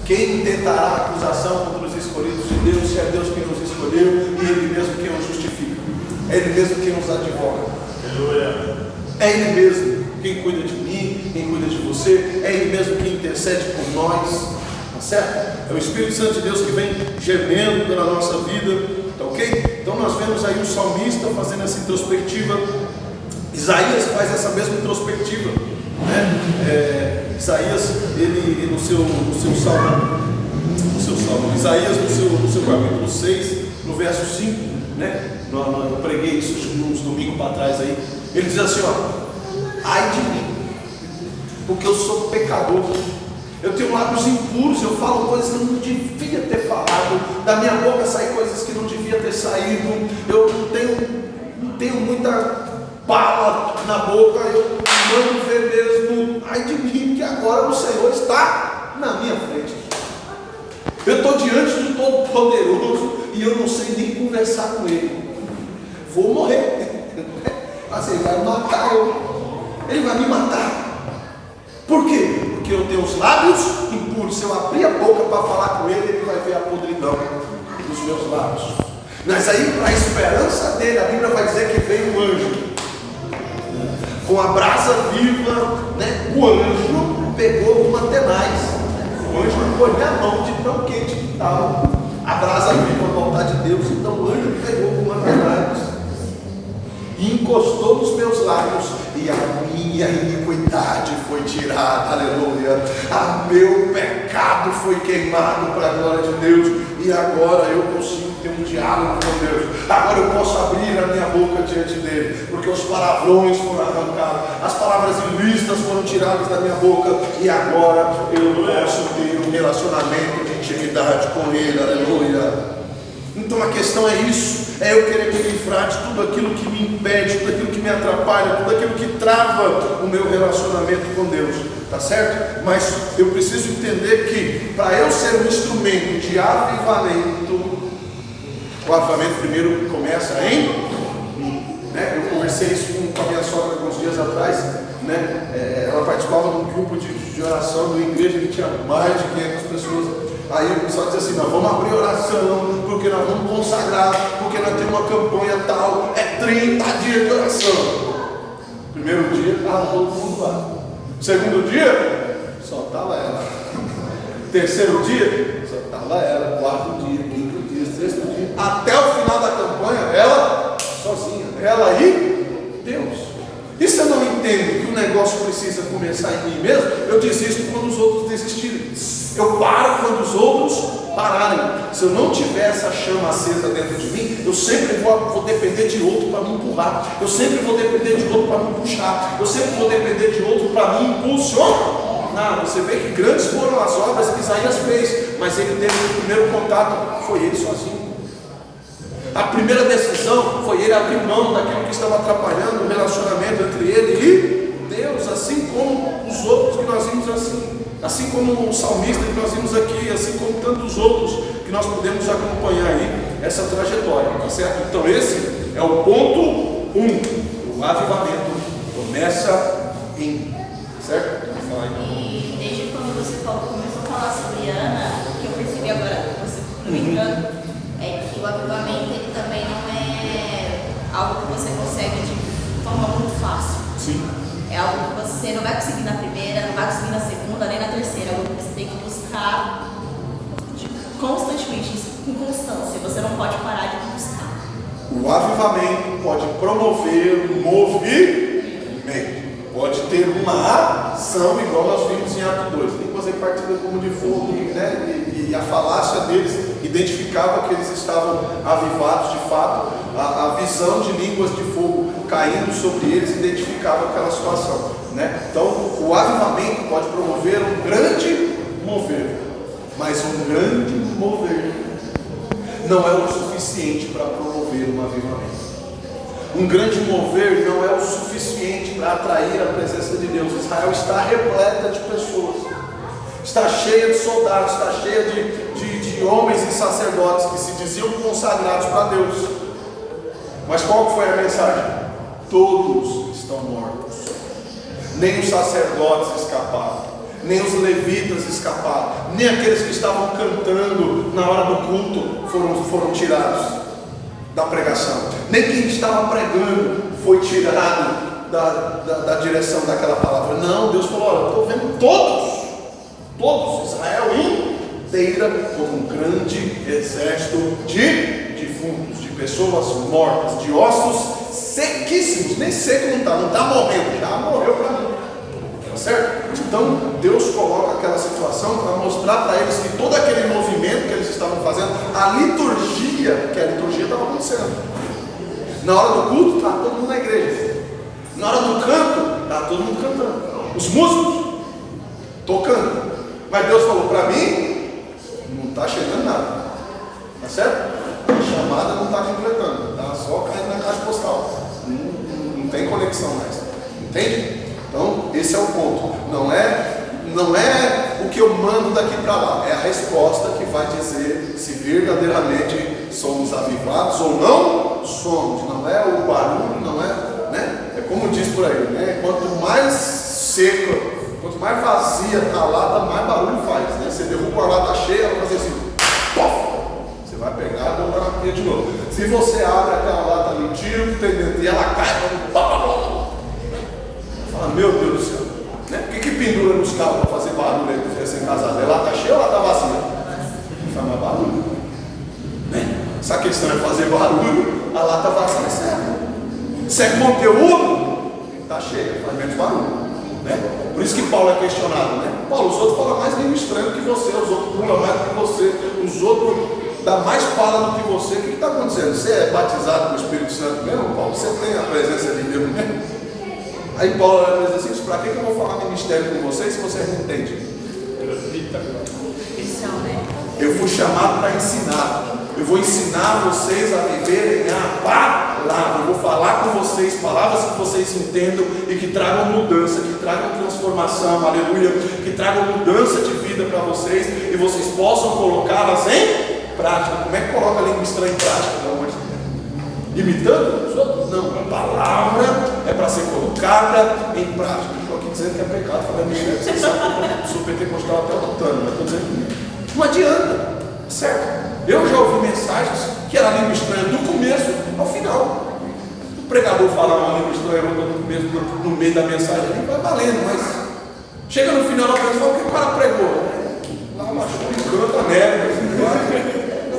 Quem tentará acusação contra os escolhidos de Deus, se é Deus quem nos escolheu e Ele mesmo quem nos justifica, é Ele mesmo quem nos advoga. É Ele mesmo quem cuida de mim, quem cuida de você, é Ele mesmo quem intercede por nós. Tá certo? É o Espírito Santo de Deus que vem gemendo pela nossa vida, tá ok? Então nós vemos aí o salmista fazendo essa introspectiva. Isaías faz essa mesma introspectiva, né? Isaías, ele no seu salmo, Isaías no seu capítulo 6, no verso 5, né? Eu preguei isso uns domingos para trás aí. Ele diz assim, ó: ai de mim, porque eu sou pecador. Eu tenho lábios impuros, eu falo coisas que eu não devia ter falado, da minha boca saem coisas que não devia ter saído, eu não tenho muita bala na boca, eu mando ver mesmo. Ai de mim, que agora o Senhor está na minha frente. Eu estou diante do Todo-Poderoso e eu não sei nem conversar com Ele. Vou morrer. Mas Ele vai matar eu. Ele vai me matar. Por quê? Porque eu tenho os lábios impuros. futuro, se eu abrir a boca para falar com ele, ele vai ver a podridão dos meus lábios. Mas aí, para a esperança dele, a Bíblia vai dizer que veio um anjo com a brasa viva, né? O anjo pegou uma tenaz. O anjo não pôs a mão de tão quente que estava a brasa viva, a vontade de Deus. Então o anjo pegou uma tenaz e encostou nos meus lábios, e a minha iniquidade foi tirada, aleluia. Meu pecado foi queimado para a glória de Deus, e agora eu consigo ter um diálogo com Deus. Agora eu posso abrir a minha boca diante dele, porque os palavrões foram arrancados, as palavras ilícitas foram tiradas da minha boca, e agora eu posso ter um relacionamento de intimidade com ele, aleluia. Então a questão é isso, é eu querer me livrar de tudo aquilo que me impede, tudo aquilo que me atrapalha, tudo aquilo que trava o meu relacionamento com Deus, tá certo? Mas eu preciso entender que para eu ser um instrumento de avivamento, o avivamento primeiro começa em mim, né? Eu conversei isso com a minha sogra alguns dias atrás, né? Ela participava de um grupo de oração da igreja que tinha mais de 500 pessoas. Aí o pessoal diz assim: nós vamos abrir oração, porque nós vamos consagrar, porque nós temos uma campanha tal, é 30 dias de oração. Primeiro dia estava todo mundo lá. Segundo dia, só estava ela. Terceiro dia, só estava ela. Quarto dia, quinto dia, sexto dia, até o final da campanha, ela sozinha, ela e Deus. E se eu não entendo que o negócio precisa começar em mim mesmo, eu desisto quando os outros desistirem. Eu paro quando os outros pararem. Se eu não tiver essa chama acesa dentro de mim, eu sempre vou depender de outro para me empurrar. Eu sempre vou depender de outro para me puxar. Eu sempre vou depender de outro para me impulsionar. Você vê que grandes foram as obras que Isaías fez, mas ele teve o primeiro contato, foi ele sozinho. A primeira decisão foi ele abrir mão daquilo que estava atrapalhando o relacionamento entre ele e Deus, assim como os outros que nós vimos assim como o salmista que nós vimos aqui, assim como tantos outros que nós podemos acompanhar aí essa trajetória, tá certo? Então esse é o ponto 1, o avivamento começa em, certo? Vamos falar então. E desde quando você começou a falar sobre Ana, o que eu percebi agora, você complementando, é que o avivamento ele também não é algo que você consegue de forma muito fácil. Sim. É algo que você não vai conseguir na primeira, não vai conseguir na segunda, nem na terceira. É algo que você tem que buscar constantemente, com constância. Você não pode parar de buscar. O avivamento pode promover um movimento, pode ter uma ação, igual nós vimos em Atos 2. Línguas repartidas como de fogo, né? E a falácia deles identificava que eles estavam avivados de fato. A visão de línguas de fogo caindo sobre eles identificava aquela situação, né? Então o avivamento pode promover um grande mover, mas um grande mover não é o suficiente para promover um avivamento. Um grande mover não é o suficiente para atrair a presença de Deus. Israel está repleta de pessoas, está cheia de soldados, está cheia de homens e sacerdotes que se diziam consagrados para Deus. Mas qual foi a mensagem? Todos estão mortos. Nem os sacerdotes escaparam, nem os levitas escaparam, nem aqueles que estavam cantando na hora do culto foram tirados da pregação, nem quem estava pregando foi tirado da direção daquela palavra. Não, Deus falou: olha, eu estou vendo todos, Israel inteira, como um grande exército de defuntos, de pessoas mortas, de ossos sequíssimos. Nem seco não está morrendo, já morreu para mim, tá certo? Então Deus coloca aquela situação para mostrar para eles que todo aquele movimento que eles estavam fazendo, a liturgia, que a liturgia estava acontecendo. Na hora do culto está todo mundo na igreja, na hora do canto está todo mundo cantando, os músicos tocando, mas Deus falou: para mim não está chegando nada, tá certo? A chamada não está completando, está só caindo na caixa postal, não tem conexão mais, entende? Então esse é o ponto. Não é o que eu mando daqui para lá, é a resposta que vai dizer se verdadeiramente somos avivados ou não somos. Não é o barulho, não é, né? É como diz por aí, né? Quanto mais seco Quanto mais vazia está a lata, mais barulho faz, né? Você derruba a lata cheia, ela vai fazer assim, pof! Você vai pegar e botar na pia de novo. Se você abre aquela lata ali, tira o que tem dentro e ela cai, fala, meu Deus do céu, né? Por que pendura nos carros para fazer barulho aí dos recém-casados? É lata cheia ou lata vazia? Faz mais barulho, né? Se a questão é fazer barulho, a lata vazia serve. Se é conteúdo, está cheia, faz menos barulho. Né? Por isso que Paulo é questionado, né? Paulo, os outros falam mais língua estranha do que você, os outros pulam mais do que você, os outros dão mais bala do que você. O que está acontecendo? Você é batizado com o Espírito Santo mesmo, Paulo? Você tem a presença de Deus mesmo? Aí Paulo diz assim, para que eu vou falar ministério com vocês se vocês não entendem? Eu fui chamado para ensinar. Eu vou ensinar vocês a viverem a palavra. Eu vou falar com vocês palavras que vocês entendam e que tragam mudança, que tragam transformação, aleluia, que tragam mudança de vida para vocês e vocês possam colocá-las em prática. Como é que coloca a língua estranha em prática? Não, imitando os outros? Não, a palavra é para ser colocada em prática. Não estou aqui dizendo que é pecado falar ministério. Vocês sabem que eu sou pentecostal até o tutano, mas estou dizendo que não adianta, certo? Eu já ouvi mensagens que era língua estranha do começo ao final. O pregador fala uma língua estranha no meio da mensagem, ele vai valendo, mas chega no final da mensagem e fala, o que o cara pregou? Lá machuca e canta, neve,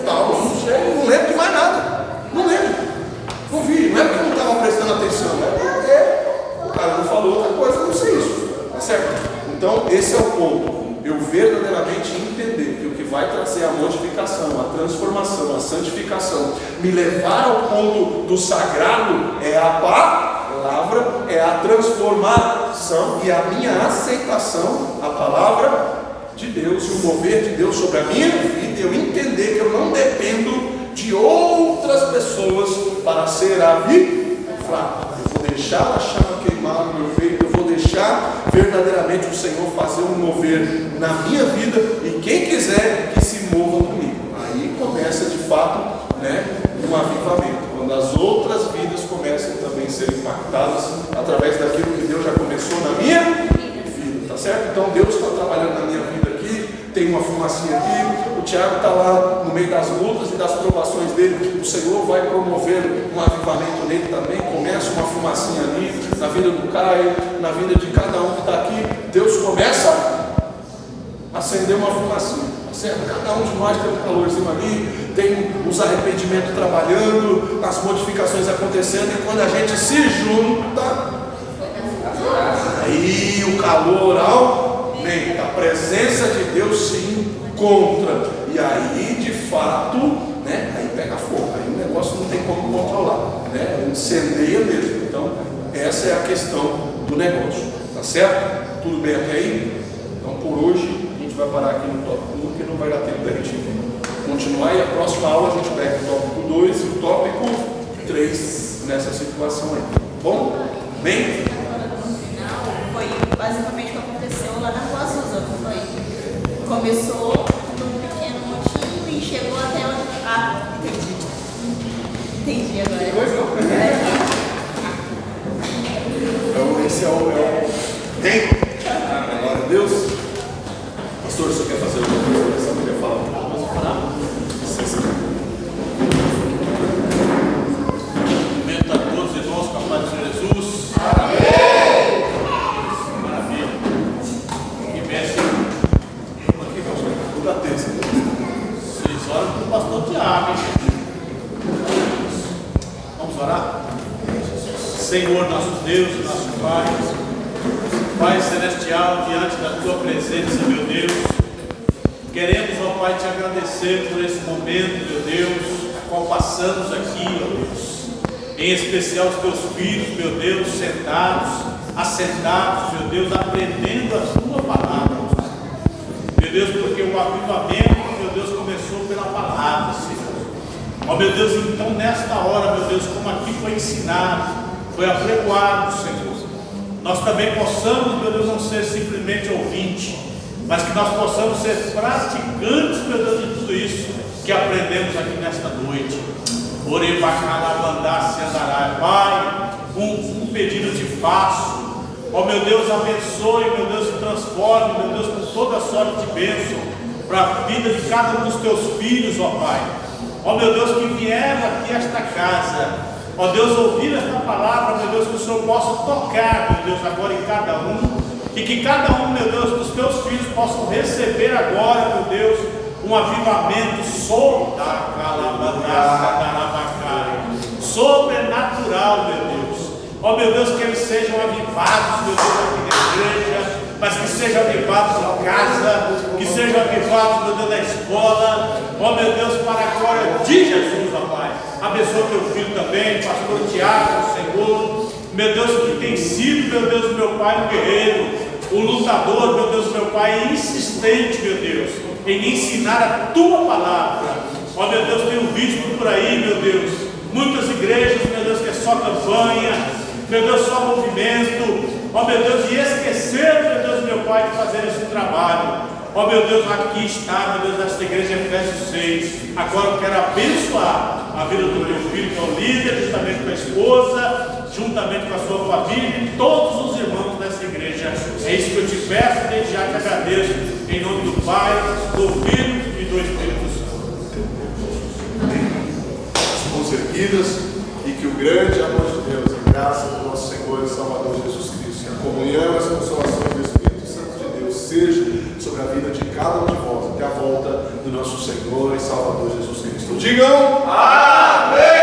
tal, não lembro de mais nada. Não lembro. Não vi, não é porque eu não estava prestando atenção, é porque o cara não falou outra coisa, eu não sei isso. Tá certo? Então, esse é o ponto. Eu verdadeiramente entender que o que vai trazer a modificação, a transformação, a santificação, me levar ao ponto do sagrado é a palavra, é a transformação e a minha aceitação à palavra de Deus e o mover de Deus sobre a minha vida, eu entender que eu não dependo de outras pessoas para ser avivado. Eu vou deixar a chama queimar no meu peito, eu vou deixar verdadeiramente o Senhor fazer um mover na minha vida e quem quiser que se mova comigo. Aí começa de fato, né, um avivamento, quando as outras vidas começam também a ser impactadas através daquilo que Deus já começou na minha vida, tá certo? Então Deus está trabalhando na minha vida aqui, tem uma fumacinha aqui, o Tiago está lá no meio das lutas e das provações dele, o Senhor vai promover um avivamento nele também, começa uma fumacinha ali, na vida do Caio, na vida de cada um que está aqui, Deus começa a acender uma fumacinha, tá certo? Cada um de nós tem um calorzinho ali, tem os arrependimentos trabalhando, as modificações acontecendo, e quando a gente se junta, aí o calor aumenta, a presença de Deus se encontra, e aí de fato, né, aí pega fogo, aí o negócio não tem como controlar, né, incendeia mesmo. Então essa é a questão do negócio, tá certo? Tudo bem até aí? Então por hoje a gente vai parar aqui no tópico 1, porque não vai dar tempo da gente continuar, e a próxima aula a gente pega o tópico 2 e o tópico 3 nessa situação aí, bom? Bem? No final foi basicamente o que aconteceu lá na Rua Azusa, não foi? Começou num pequeno montinho e chegou até onde... Ah, entendi. Entendi agora. Então esse é o tempo. Glória a Deus. Pastor, você quer fazer alguma coisa? Você quer falar alguma coisa? Vamos falar? Cumprimento a todos os irmãos com a paz de Jesus. Amém. Maravilha. Que bênção. Toda terça. 6 horas para o pastor Tiago. Vamos orar? Senhor, nosso Deus e nosso Pai, Pai Celestial, diante da Tua presença, meu Deus, queremos, ó Pai, Te agradecer por esse momento, meu Deus, a qual passamos aqui, ó Deus, em especial os Teus filhos, meu Deus, sentados, assentados, meu Deus, aprendendo a Tua palavra, meu Deus, porque o avivamento, meu Deus, começou pela palavra, Senhor. Ó meu Deus, então nesta hora, meu Deus, como aqui foi ensinado, foi apregoado, Senhor, nós também possamos, meu Deus, não ser simplesmente ouvinte, mas que nós possamos ser praticantes, meu Deus, de tudo isso que aprendemos aqui nesta noite. Pai, um pedido te faço, Ó meu Deus, abençoe, meu Deus, e transforme, meu Deus, com toda sorte de bênção para a vida de cada um dos teus filhos, ó Pai. Ó meu Deus, que vieram aqui a esta casa, ó Deus, ouvir esta palavra, meu Deus, que o Senhor possa tocar, meu Deus, agora em cada um, e que cada um, meu Deus, dos teus filhos possam receber agora, meu Deus, um avivamento sobrenatural, meu Deus. Ó meu Deus, que eles sejam avivados, meu Deus, aqui na igreja, mas que sejam avivados em casa, que sejam avivados, meu Deus, na escola. Ó meu Deus, para a glória de Jesus, ó Pai. Abençoa teu filho também, pastor Tiago, Senhor. Meu Deus, que tem sido, meu Deus, meu Pai, um guerreiro, um lutador, meu Deus, meu Pai, insistente, meu Deus, em ensinar a tua palavra. Ó meu Deus, tenho visto por aí, meu Deus, muitas igrejas, meu Deus, que é só campanha, meu Deus, só movimento, ó meu Deus, e esqueceram, meu Deus, meu Pai, de fazer esse trabalho. Ó meu Deus, aqui está, meu Deus, nesta igreja Efésios 6. Agora eu quero abençoar a vida do meu filho, que é o líder, juntamente com a esposa, juntamente com a sua família e todos os irmãos dessa igreja. É isso que eu te peço, desde já te agradeço, em nome do Pai, do Filho e do Espírito Santo. As mãos erguidas, e que o grande amor de Deus, a graça do nosso Senhor e Salvador Jesus Cristo, e a comunhão e a consolação do Espírito Santo de Deus seja sobre a vida de cada um de vós, até a volta do nosso Senhor e Salvador Jesus Cristo. Digam amém!